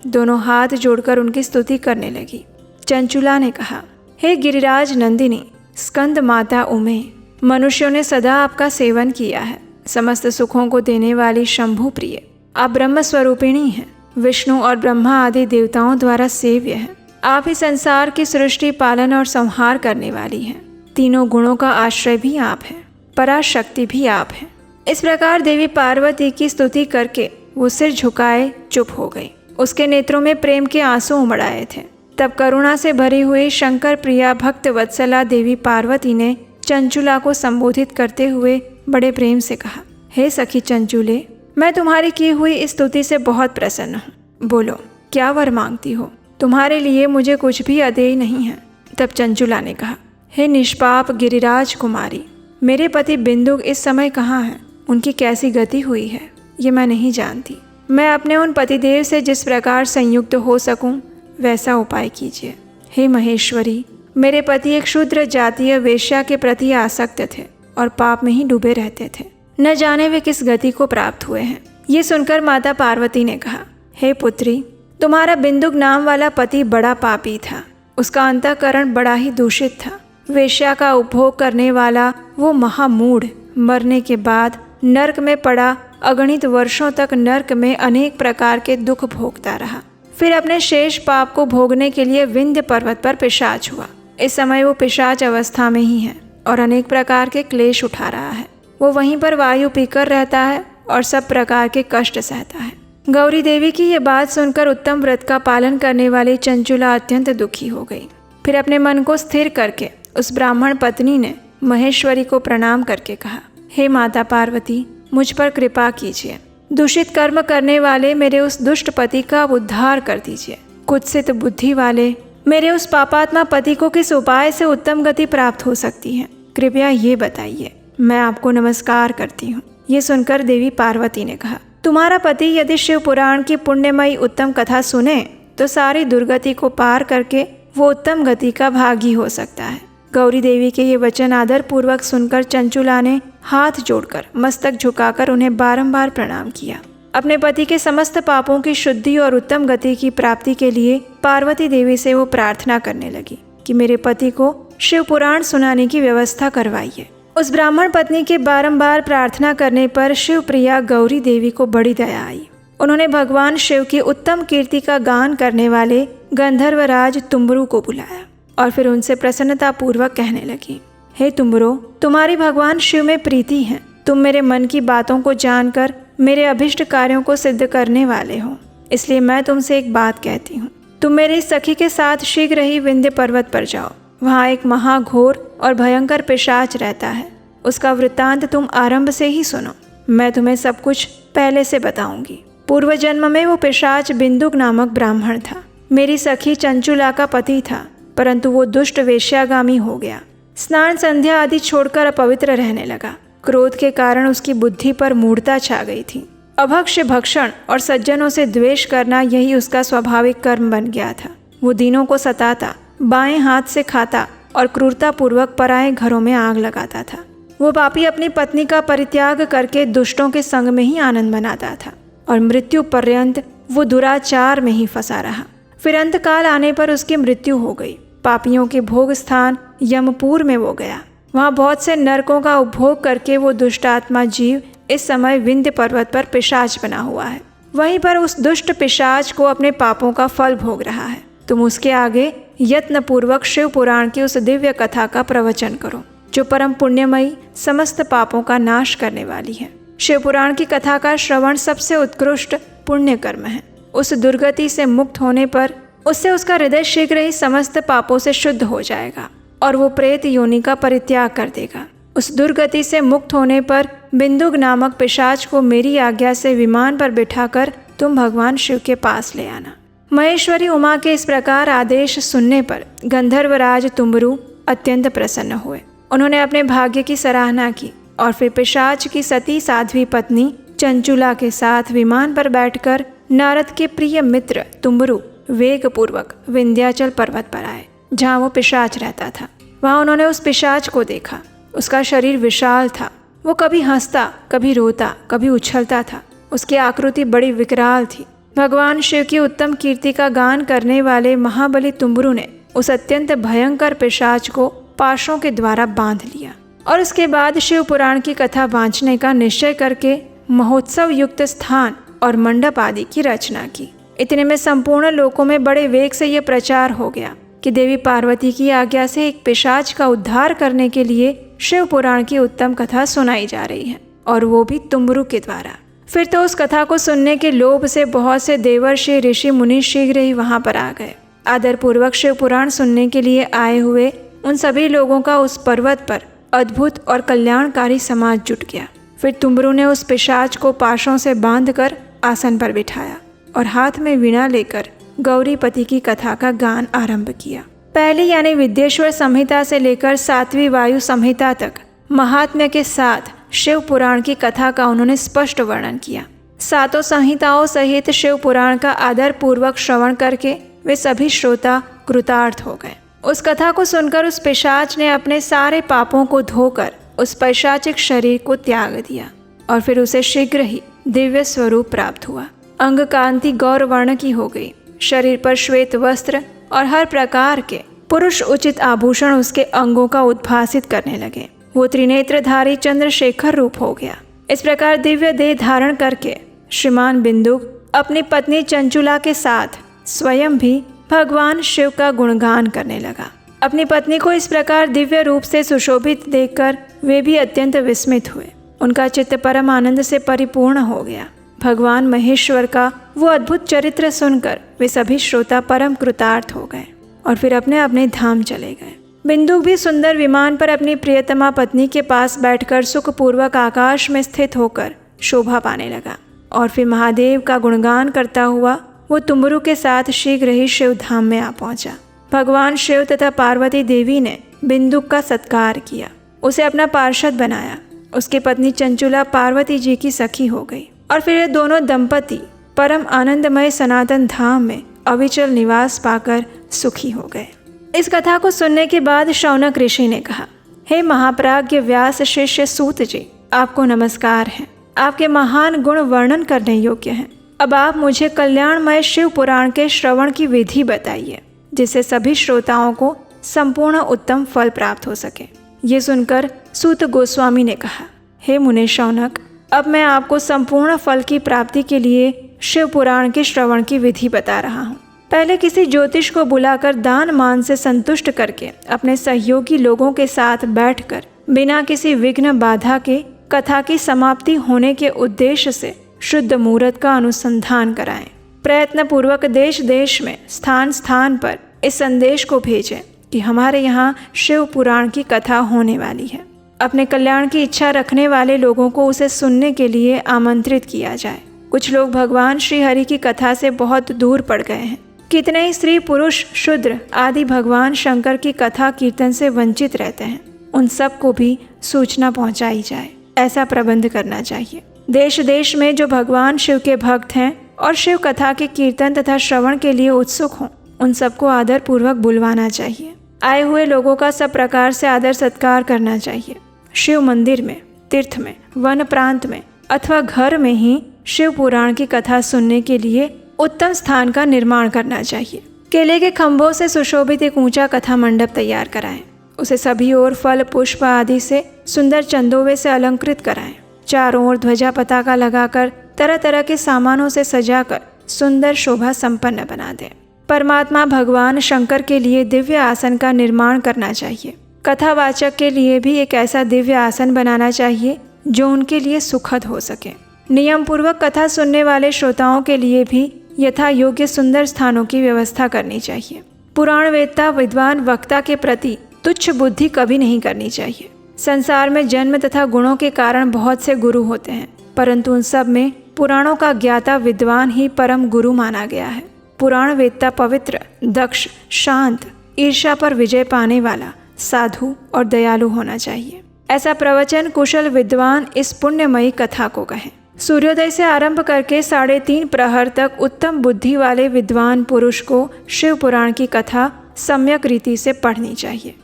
B: दोनों हाथ जोड़कर उनकी स्तुति करने लगी। चंचुला ने कहा, हे गिरिराज नंदिनी, स्कंद माता उमे, मनुष्यों ने सदा आपका सेवन किया है। समस्त सुखों को देने वाली शंभु प्रिय, आप ब्रह्म स्वरूपिणी हैं। विष्णु और ब्रह्मा आदि देवताओं द्वारा सेव्य हैं। आप ही संसार की सृष्टि, पालन और संहार करने वाली हैं। तीनों गुणों का आश्रय भी आप हैं, पराशक्ति भी आप हैं। इस प्रकार देवी पार्वती की स्तुति करके वो सिर झुकाए चुप हो गई। उसके नेत्रों में प्रेम के आंसू उमड़ आए थे। तब करुणा से भरी हुई शंकर प्रिया भक्त वत्सला देवी पार्वती ने चंचुला को संबोधित करते हुए बड़े प्रेम से कहा, हे सखी चंचुले, मैं तुम्हारी की हुई इस स्तुति से बहुत प्रसन्न हूँ। बोलो, क्या वर मांगती हो? तुम्हारे लिए मुझे कुछ भी अदेय नहीं है। तब चंचुला ने कहा, हे निष्पाप गिरिराज कुमारी, मेरे पति बिंदुक इस समय कहाँ हैं? उनकी कैसी गति हुई है ये मैं नहीं जानती। मैं अपने उन पतिदेव से जिस प्रकार संयुक्त हो सकूं वैसा उपाय कीजिए। हे महेश्वरी, मेरे पति एक शूद्र जातीय वेश्या के प्रति आसक्त थे और पाप में ही डूबे रहते थे। न जाने वे किस गति को प्राप्त हुए हैं। ये सुनकर माता पार्वती ने कहा, हे पुत्री, तुम्हारा बिंदुक नाम वाला पति बड़ा पापी था। उसका अंतःकरण बड़ा ही दूषित था। वेश्या का उपभोग करने वाला वो महामूढ़ मरने के बाद नरक में पड़ा अगणित वर्षों तक नरक में अनेक प्रकार के दुख भोगता रहा। फिर अपने शेष पाप को भोगने के लिए विंध्य पर्वत पर पिशाच हुआ। इस समय वो पिशाच अवस्था में ही है और अनेक प्रकार के क्लेश उठा रहा है। वो वहीं पर वायु पीकर रहता है और सब प्रकार के कष्ट सहता है। गौरी देवी की ये बात सुनकर उत्तम व्रत का पालन करने वाली चंचुला अत्यंत दुखी हो गई। फिर अपने मन को स्थिर करके उस ब्राह्मण पत्नी ने महेश्वरी को प्रणाम करके कहा, हे माता पार्वती, मुझ पर कृपा कीजिए। दूषित कर्म करने वाले मेरे उस दुष्ट पति का उद्धार कर दीजिए। कुत्सित बुद्धि वाले मेरे उस पापात्मा पति को किस उपाय से उत्तम गति प्राप्त हो सकती है, कृपया ये बताइए। मैं आपको नमस्कार करती हूँ। ये सुनकर देवी पार्वती ने कहा, तुम्हारा पति यदि शिव पुराण की पुण्यमयी उत्तम कथा सुने तो सारी दुर्गति को पार करके वो उत्तम गति का भागी हो सकता है। गौरी देवी के ये वचन आदर पूर्वक सुनकर चंचुला ने हाथ जोड़कर मस्तक झुकाकर उन्हें बारंबार प्रणाम किया। अपने पति के समस्त पापों की शुद्धि और उत्तम गति की प्राप्ति के लिए पार्वती देवी से वो प्रार्थना करने लगी कि मेरे पति को शिव पुराण सुनाने की व्यवस्था करवाइए। उस ब्राह्मण पत्नी के बारंबार प्रार्थना करने पर शिव प्रिया गौरी देवी को बड़ी दया आई। उन्होंने भगवान शिव की उत्तम कीर्ति का गान करने वाले गंधर्वराज तुम्बरू को बुलाया और फिर उनसे प्रसन्नता पूर्वक कहने लगी, हे तुम्बरो, तुम्हारी भगवान शिव में प्रीति है। तुम मेरे मन की बातों को जानकर मेरे अभिष्ट कार्यों को सिद्ध करने वाले हो। इसलिए मैं तुमसे एक बात कहती हूँ, तुम मेरी सखी के साथ शीघ्र ही विंध्य पर्वत पर जाओ। वहाँ एक महाघोर और भयंकर पिशाच रहता है। उसका वृत्तांत तुम आरंभ से ही सुनो। मैं तुम्हें सब कुछ पहले से बताऊंगी। पूर्व जन्म में वो पिशाच बिंदुक नामक ब्राह्मण था। मेरी सखी चंचुला का पति था, परंतु वो दुष्ट वेश्यागामी हो गया। स्नान संध्या आदि छोड़कर अपवित्र रहने लगा। क्रोध के कारण उसकी बुद्धि पर मूढ़ता छा गई थी। अभक्ष्य भक्षण और सज्जनों से द्वेष करना यही उसका स्वाभाविक कर्म बन गया था। वो दीनों को सताता, बाएं हाथ से खाता और क्रूरतापूर्वक पराए घरों में आग लगाता था। वो पापी अपनी पत्नी का परित्याग करके दुष्टों के संग में ही आनंद मनाता था और मृत्यु पर्यंत वो दुराचार में ही फंसा रहा। फिर अंतकाल आने पर उसकी मृत्यु हो गई। पापियों के भोग स्थान यमपुर में वो गया। वहाँ बहुत से नरकों का उपभोग करके वो दुष्टात्मा जीव इस समय विंध्य पर्वत पर पिशाच बना हुआ है। वहीं पर उस दुष्ट पिशाच को अपने पापों का फल भोग रहा है। तुम उसके आगे यत्न पूर्वक शिव पुराण की उस दिव्य कथा का प्रवचन करो, जो परम पुण्यमयी समस्त पापों का नाश करने वाली है। शिव पुराण की कथा का श्रवण सबसे उत्कृष्ट पुण्य कर्म है। उस दुर्गति से मुक्त होने पर उससे उसका हृदय शीघ्र ही समस्त पापों से शुद्ध हो जाएगा और वो प्रेत योनि का परित्याग कर देगा। उस दुर्गति से मुक्त होने पर बिंदुक नामक पिशाच को मेरी आज्ञा से विमान पर बिठाकर तुम भगवान शिव के पास ले आना। महेश्वरी उमा के इस प्रकार आदेश सुनने पर गंधर्वराज तुम्बरू अत्यंत प्रसन्न हुए। उन्होंने अपने भाग्य की सराहना की और फिर पिशाच की सती साध्वी पत्नी चंचुला के साथ विमान पर बैठकर नारद के प्रिय मित्र तुम्बरू वेग पूर्वक विंध्याचल पर्वत पर आए, जहाँ वो पिशाच रहता था। वहाँ उन्होंने उस पिशाच को देखा। उसका शरीर विशाल था। वो कभी हंसता, कभी रोता, कभी उछलता था। उसकी आकृति बड़ी विकराल थी। भगवान शिव की उत्तम कीर्ति का गान करने वाले महाबली तुम्बरू ने उस अत्यंत भयंकर पिशाच को पाशों के द्वारा बांध लिया और उसके बाद शिव पुराण की कथा बांचने का निश्चय करके महोत्सव युक्त स्थान और मंडप आदि की रचना की। इतने में संपूर्ण लोकों में बड़े वेग से यह प्रचार हो गया कि देवी पार्वती की आज्ञा से एक पिशाच का उद्धार करने के लिए शिव पुराण की उत्तम कथा सुनाई जा रही है, और वो भी तुम्बरू के द्वारा। फिर तो उस कथा को सुनने के लोभ से बहुत से देवर्षि ऋषि मुनि शीघ्र ही वहां पर आ गए। आदर पूर्वक शिव पुराण सुनने के लिए आए हुए उन सभी लोगों का उस पर्वत पर अद्भुत और कल्याणकारी समाज जुट गया। फिर तुम्बरू ने उस पिशाच को पाशों से बांधकर आसन पर बिठाया और हाथ में वीणा लेकर गौरीपति की कथा का गान आरंभ किया। पहली यानी विद्येश्वर संहिता से लेकर 7वीं वायु संहिता तक महात्म्य के साथ शिव पुराण की कथा का उन्होंने स्पष्ट वर्णन किया। 7 संहिताओं सहित शिव पुराण का आदर पूर्वक श्रवण करके वे सभी श्रोता कृतार्थ हो गए। उस कथा को सुनकर उस पिशाच ने अपने सारे पापों को धोकर उस पैशाचिक शरीर को त्याग दिया और फिर उसे शीघ्र ही दिव्य स्वरूप प्राप्त हुआ। अंग कांति गौर वर्ण की हो गई। शरीर पर श्वेत वस्त्र और हर प्रकार के पुरुष उचित आभूषण उसके अंगों का उद्भासित करने लगे। वो त्रिनेत्रधारी चंद्रशेखर रूप हो गया। इस प्रकार दिव्य देह धारण करके श्रीमान बिंदुक अपनी पत्नी चंचुला के साथ स्वयं भी भगवान शिव का गुणगान करने लगा। अपनी पत्नी को इस प्रकार दिव्य रूप से सुशोभित देखकर वे भी अत्यंत विस्मित हुए। उनका चित्त परम आनंद से परिपूर्ण हो गया। भगवान महेश्वर का वो अद्भुत चरित्र सुनकर वे सभी श्रोता परम कृतार्थ हो गए और फिर अपने अपने धाम चले गए। बिंदुक भी सुंदर विमान पर अपनी प्रियतमा पत्नी के पास बैठकर सुखपूर्वक आकाश में स्थित होकर शोभा पाने लगा और फिर महादेव का गुणगान करता हुआ वो तुमरू के साथ शीघ्र ही शिव धाम में आ पहुंचा। भगवान शिव तथा पार्वती देवी ने बिंदुक का सत्कार किया, उसे अपना पार्षद बनाया। उसकी पत्नी चंचुला पार्वती जी की सखी हो गई और फिर ये दोनों दंपति परम आनंदमय सनातन धाम में अविचल निवास पाकर सुखी हो गए। इस कथा को सुनने के बाद शौनक ऋषि ने कहा, हे महाप्राज्ञ व्यास शिष्य सूत जी, आपको नमस्कार है। आपके महान गुण वर्णन करने योग्य हैं। अब आप मुझे कल्याणमय शिव पुराण के श्रवण की विधि बताइए, जिससे सभी श्रोताओं को संपूर्ण उत्तम फल प्राप्त हो सके। ये सुनकर सूत गोस्वामी ने कहा, हे मुने शौनक, अब मैं आपको संपूर्ण फल की प्राप्ति के लिए शिव पुराण के श्रवण की विधि बता रहा हूँ। पहले किसी ज्योतिष को बुलाकर दान मान से संतुष्ट करके अपने सहयोगी लोगों के साथ बैठकर बिना किसी विघ्न बाधा के कथा की समाप्ति होने के उद्देश्य से शुद्ध मुहूर्त का अनुसंधान कराएं। प्रयत्न पूर्वक देश देश में स्थान स्थान पर इस संदेश को भेजें कि हमारे यहाँ शिव पुराण की कथा होने वाली है। अपने कल्याण की इच्छा रखने वाले लोगों को उसे सुनने के लिए आमंत्रित किया जाए। कुछ लोग भगवान श्री हरि की कथा से बहुत दूर पड़ गए हैं। कितने ही स्त्री पुरुष शूद्र आदि भगवान शंकर की कथा कीर्तन से वंचित रहते हैं। उन सब को भी सूचना पहुंचाई जाए, ऐसा प्रबंध करना चाहिए। देश देश में जो भगवान शिव के भक्त हैं और शिव कथा के कीर्तन तथा श्रवण के लिए उत्सुक हों, उन सबको आदर पूर्वक बुलवाना चाहिए। आए हुए लोगों का सब प्रकार से आदर सत्कार करना चाहिए। शिव मंदिर में, तीर्थ में, वन प्रांत में अथवा घर में ही शिव पुराण की कथा सुनने के लिए उत्तम स्थान का निर्माण करना चाहिए। केले के खंभों से सुशोभित एक ऊंचा कथा मंडप तैयार कराएं। उसे सभी ओर फल पुष्प आदि से सुंदर चंदोवे से अलंकृत कराएं। चारों ओर ध्वजा पताका लगाकर तरह तरह के सामानों से सजाकर सुंदर शोभा संपन्न बना दें। परमात्मा भगवान शंकर के लिए दिव्य आसन का निर्माण करना चाहिए। कथावाचक के लिए भी एक ऐसा दिव्य आसन बनाना चाहिए जो उनके लिए सुखद हो सके। नियम पूर्वक कथा सुनने वाले श्रोताओं के लिए भी यथा योग्य सुंदर स्थानों की व्यवस्था करनी चाहिए। पुराण वेदता विद्वान वक्ता के प्रति तुच्छ बुद्धि कभी नहीं करनी चाहिए। संसार में जन्म तथा गुणों के कारण बहुत से गुरु होते हैं, परंतु उन सब में पुराणों का ज्ञाता विद्वान ही परम गुरु माना गया है। पुराण वेदता पवित्र, दक्ष, शांत, ईर्ष्या पर विजय पाने वाला, साधु और दयालु होना चाहिए। ऐसा प्रवचन कुशल विद्वान इस पुण्यमयी कथा को कहें। सूर्योदय से आरंभ करके 3.5 प्रहर तक उत्तम बुद्धि वाले विद्वान पुरुष को शिव पुराण की कथा सम्यक रीति से पढ़नी चाहिए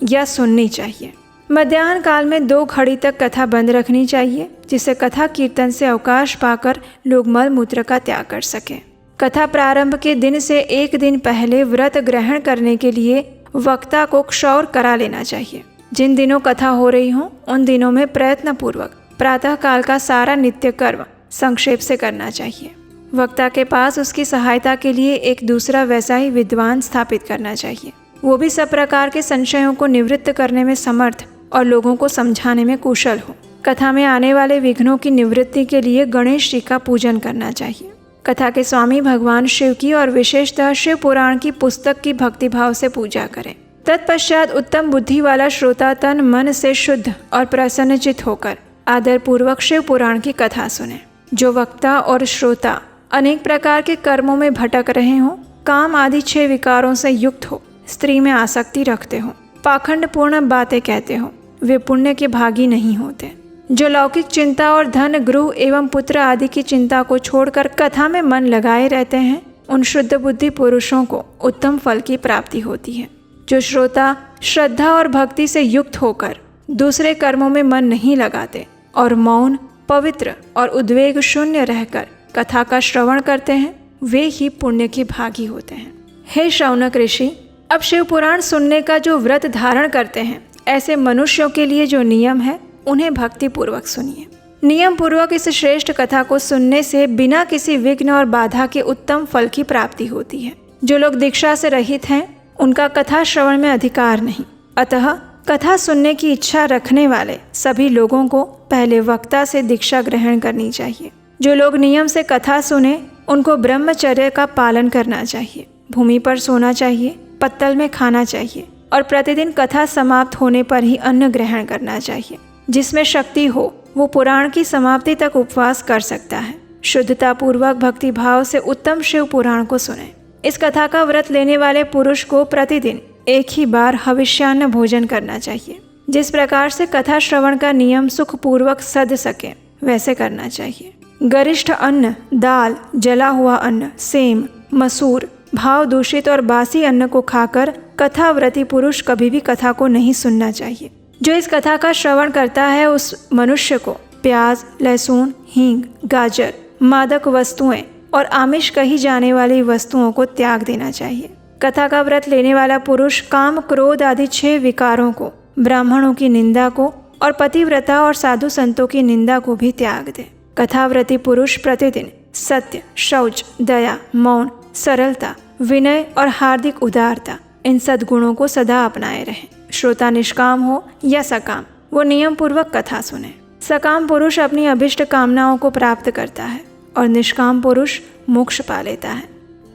B: या सुननी चाहिए। मध्याह्न काल में 2 घड़ी तक कथा बंद रखनी चाहिए, जिससे कथा कीर्तन से अवकाश पाकर लोग मल मूत्र का त्याग कर सकें। कथा प्रारंभ के दिन से 1 दिन पहले व्रत ग्रहण करने के लिए वक्ता को क्षौर करा लेना चाहिए। जिन दिनों कथा हो रही हो उन दिनों में प्रयत्न पूर्वक प्रातः काल का सारा नित्य कर्म संक्षेप से करना चाहिए। वक्ता के पास उसकी सहायता के लिए एक दूसरा वैसा ही विद्वान स्थापित करना चाहिए। वो भी सब प्रकार के संशयों को निवृत्त करने में समर्थ और लोगों को समझाने में कुशल हो। कथा में आने वाले विघ्नों की निवृत्ति के लिए गणेश जी का पूजन करना चाहिए। कथा के स्वामी भगवान शिव की और विशेषतः शिव पुराण की पुस्तक की भक्तिभाव से पूजा करें। तत्पश्चात उत्तम बुद्धि वाला श्रोता तन मन से शुद्ध और प्रसन्नचित होकर आदर पूर्वक शिव पुराण की कथा सुने। जो वक्ता और श्रोता अनेक प्रकार के कर्मों में भटक रहे हों, काम आदि 6 विकारों से युक्त हो, स्त्री में आसक्ति रखते हो, पाखंड पूर्ण बातें कहते हो, वे पुण्य के भागी नहीं होते। जो लौकिक चिंता और धन, गृह एवं पुत्र आदि की चिंता को छोड़कर कथा में मन लगाए रहते हैं, उन शुद्ध बुद्धि पुरुषों को उत्तम फल की प्राप्ति होती है। जो श्रोता श्रद्धा और भक्ति से युक्त होकर दूसरे कर्मों में मन नहीं लगाते और मौन, पवित्र और उद्वेग शून्य रहकर कथा का श्रवण करते हैं, वे ही पुण्य के भागी होते हैं। हे शौनक ऋषि, अब शिव पुराण सुनने का जो व्रत धारण करते हैं, ऐसे मनुष्यों के लिए जो नियम है उन्हें भक्ति पूर्वक सुनिए। नियम पूर्वक इस श्रेष्ठ कथा को सुनने से बिना किसी विघ्न और बाधा के उत्तम फल की प्राप्ति होती है। जो लोग दीक्षा से रहित हैं उनका कथा श्रवण में अधिकार नहीं। अतः कथा सुनने की इच्छा रखने वाले सभी लोगों को पहले वक्ता से दीक्षा ग्रहण करनी चाहिए। जो लोग नियम से कथा सुने उनको ब्रह्मचर्य का पालन करना चाहिए। भूमि पर सोना चाहिए, पत्तल में खाना चाहिए और प्रतिदिन कथा समाप्त होने पर ही अन्न ग्रहण करना चाहिए। जिसमें शक्ति हो वो पुराण की समाप्ति तक उपवास कर सकता है। शुद्धता पूर्वक भक्ति भाव से उत्तम शिव पुराण को सुने। इस कथा का व्रत लेने वाले पुरुष को प्रतिदिन एक ही बार हविष्यान्न भोजन करना चाहिए। जिस प्रकार से कथा श्रवण का नियम सुख पूर्वक सध सके वैसे करना चाहिए। गरिष्ठ अन्न, दाल, जला हुआ अन्न, सेम, मसूर, भाव दूषित और बासी अन्न को खाकर कथाव्रती पुरुष कभी भी कथा को नहीं सुनना चाहिए। जो इस कथा का श्रवण करता है उस मनुष्य को प्याज, लहसुन, हींग, गाजर, मादक वस्तुएं और आमिष कही जाने वाली वस्तुओं को त्याग देना चाहिए। कथा का व्रत लेने वाला पुरुष काम, क्रोध आदि 6 विकारों को, ब्राह्मणों की निंदा को और पतिव्रता और साधु संतों की निंदा को भी त्याग दे। कथाव्रती पुरुष प्रतिदिन सत्य, शौच, दया, मौन, सरलता, विनय और हार्दिक उदारता इन सद्गुणों को सदा अपनाए रहे। श्रोता निष्काम हो या सकाम, वो नियम पूर्वक कथा सुने। सकाम पुरुष अपनी अभिष्ट कामनाओं को प्राप्त करता है और निष्काम पुरुष मोक्ष पा लेता है।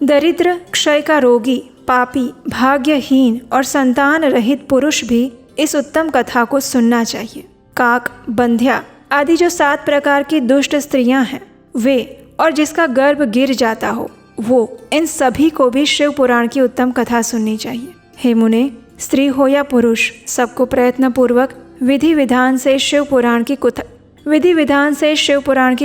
B: दरिद्र, क्षय का रोगी, पापी, भाग्यहीन और संतान रहित पुरुष भी इस उत्तम कथा को सुनना चाहिए। काक, बंध्या आदि जो 7 प्रकार की दुष्ट स्त्रियां हैं वे और जिसका गर्भ गिर जाता हो वो, इन सभी को भी शिव पुराण की उत्तम कथा सुननी चाहिए। हे मुने, स्त्री हो या पुरुष, सबको प्रयत्न पूर्वक विधि विधान से शिव पुराण की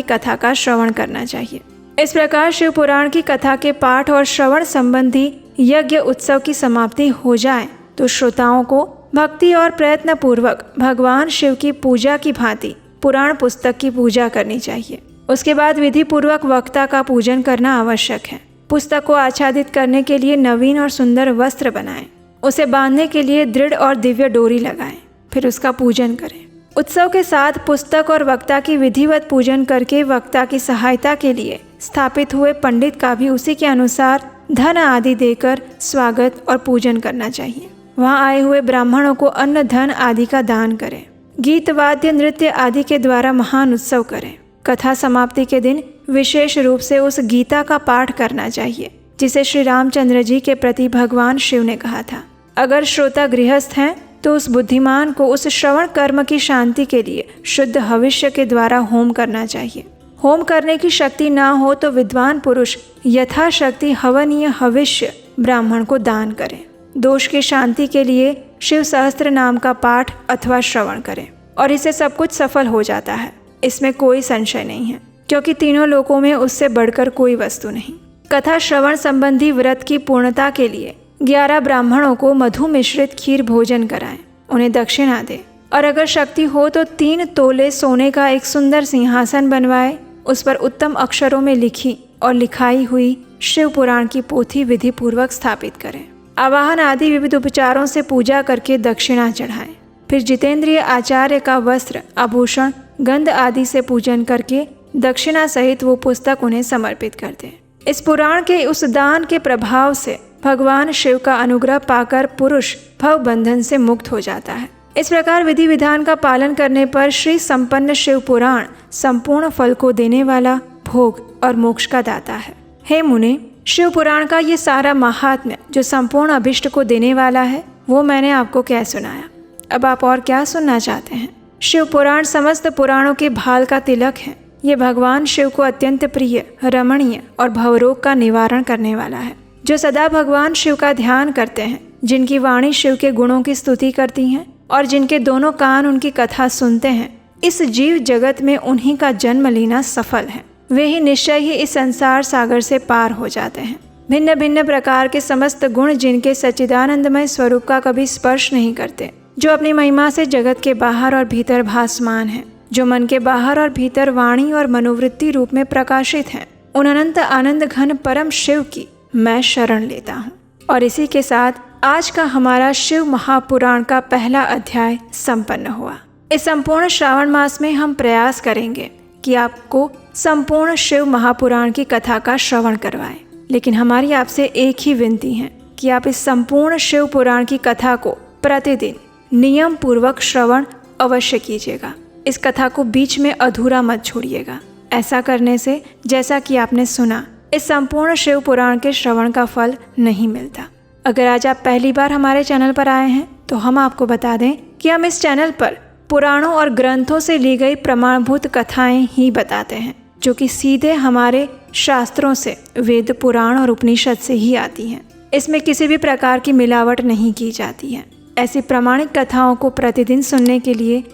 B: कथा का श्रवण करना चाहिए। इस प्रकार शिव पुराण की कथा के पाठ और श्रवण संबंधी यज्ञ उत्सव की समाप्ति हो जाए तो श्रोताओं को भक्ति और प्रयत्न पूर्वक भगवान शिव की पूजा की भांति पुराण पुस्तक की पूजा करनी चाहिए। उसके बाद विधि पूर्वक वक्ता का पूजन करना आवश्यक है। पुस्तक को आच्छादित करने के लिए नवीन और सुंदर वस्त्र बनाएं। उसे बांधने के लिए दृढ़ और दिव्य डोरी लगाएं। फिर उसका पूजन करें। उत्सव के साथ पुस्तक और वक्ता की विधिवत पूजन करके वक्ता की सहायता के लिए स्थापित हुए पंडित का भी उसी के अनुसार धन आदि देकर स्वागत और पूजन करना चाहिए। वहाँ आए हुए ब्राह्मणों को अन्न, धन आदि का दान करें। गीत, वाद्य, नृत्य आदि के द्वारा महान उत्सव करें। कथा समाप्ति के दिन विशेष रूप से उस गीता का पाठ करना चाहिए जिसे श्री रामचंद्र जी के प्रति भगवान शिव ने कहा था। अगर श्रोता गृहस्थ हैं तो उस बुद्धिमान को उस श्रवण कर्म की शांति के लिए शुद्ध हविष्य के द्वारा होम करना चाहिए। होम करने की शक्ति ना हो तो विद्वान पुरुष यथाशक्ति हवनीय हविष्य ब्राह्मण को दान करें। दोष की शांति के लिए शिव सहस्त्र नाम का पाठ अथवा श्रवण करें और इससे सब कुछ सफल हो जाता है। इसमें कोई संशय नहीं है, क्योंकि तीनों लोकों में उससे बढ़कर कोई वस्तु नहीं। कथा श्रवण संबंधी व्रत की पूर्णता के लिए 11 ब्राह्मणों को मधु मिश्रित खीर भोजन कराएं, उन्हें दक्षिणा दें और अगर शक्ति हो तो 3 तोले सोने का एक सुंदर सिंहासन बनवाए। उस पर उत्तम अक्षरों में लिखी और लिखाई हुई शिव पुराण की पोथी विधि पूर्वक स्थापित करें। आवाहन आदि विविध उपचारों से पूजा करके दक्षिणा चढ़ाएं। फिर जितेंद्रिय आचार्य का वस्त्र, आभूषण, गंध आदि से पूजन करके दक्षिणा सहित वो पुस्तक उन्हें समर्पित कर दें। इस पुराण के उस दान के प्रभाव से भगवान शिव का अनुग्रह पाकर पुरुष भव बंधन से मुक्त हो जाता है। इस प्रकार विधि विधान का पालन करने पर श्री संपन्न शिव पुराण संपूर्ण फल को देने वाला, भोग और मोक्ष का दाता है। हे मुने, शिव पुराण का ये सारा महात्म्य जो संपूर्ण अभिष्ट को देने वाला है वो मैंने आपको क्या सुनाया। अब आप और क्या सुनना चाहते हैं? शिव पुराण समस्त पुराणों के भाल का तिलक है। ये भगवान शिव को अत्यंत प्रिय, रमणीय और भवरोग का निवारण करने वाला है। जो सदा भगवान शिव का ध्यान करते हैं, जिनकी वाणी शिव के गुणों की स्तुति करती हैं और जिनके दोनों कान उनकी कथा सुनते हैं, इस जीव जगत में उन्हीं का जन्म लेना सफल है। वे ही निश्चय ही इस संसार सागर से पार हो जाते हैं। भिन्न भिन्न प्रकार के समस्त गुण जिनके सच्चिदानंदमय स्वरूप का कभी स्पर्श नहीं करते, जो अपनी महिमा से जगत के बाहर और भीतर भासमान हैं, जो मन के बाहर और भीतर वाणी और मनोवृत्ति रूप में प्रकाशित हैं, उन अनंत आनंद घन परम शिव की मैं शरण लेता हूँ। और इसी के साथ
A: आज का हमारा शिव महापुराण का पहला अध्याय संपन्न हुआ। इस संपूर्ण श्रावण मास में हम प्रयास करेंगे कि आपको संपूर्ण शिव महापुराण की कथा का श्रवण करवाएं। लेकिन हमारी आपसे एक ही विनती है कि आप इस संपूर्ण शिव पुराण की कथा को प्रतिदिन नियम पूर्वक श्रवण अवश्य कीजिएगा। इस कथा को बीच में अधूरा मत छोड़िएगा। ऐसा करने से जैसा कि आपने सुना, इस संपूर्ण शिव पुराण के श्रवण का फल नहीं मिलता। अगर आज आप पहली बार हमारे चैनल पर आए हैं तो हम आपको बता दें कि हम इस चैनल पर पुराणों और ग्रंथों से ली गई प्रमाणभूत कथाएं ही बताते हैं, जो कि सीधे हमारे शास्त्रों से, वेद, पुराण और उपनिषद से ही आती हैं। इसमें किसी भी प्रकार की मिलावट नहीं की जाती है। ऐसी प्रामाणिक कथाओं को प्रतिदिन सुनने के लिए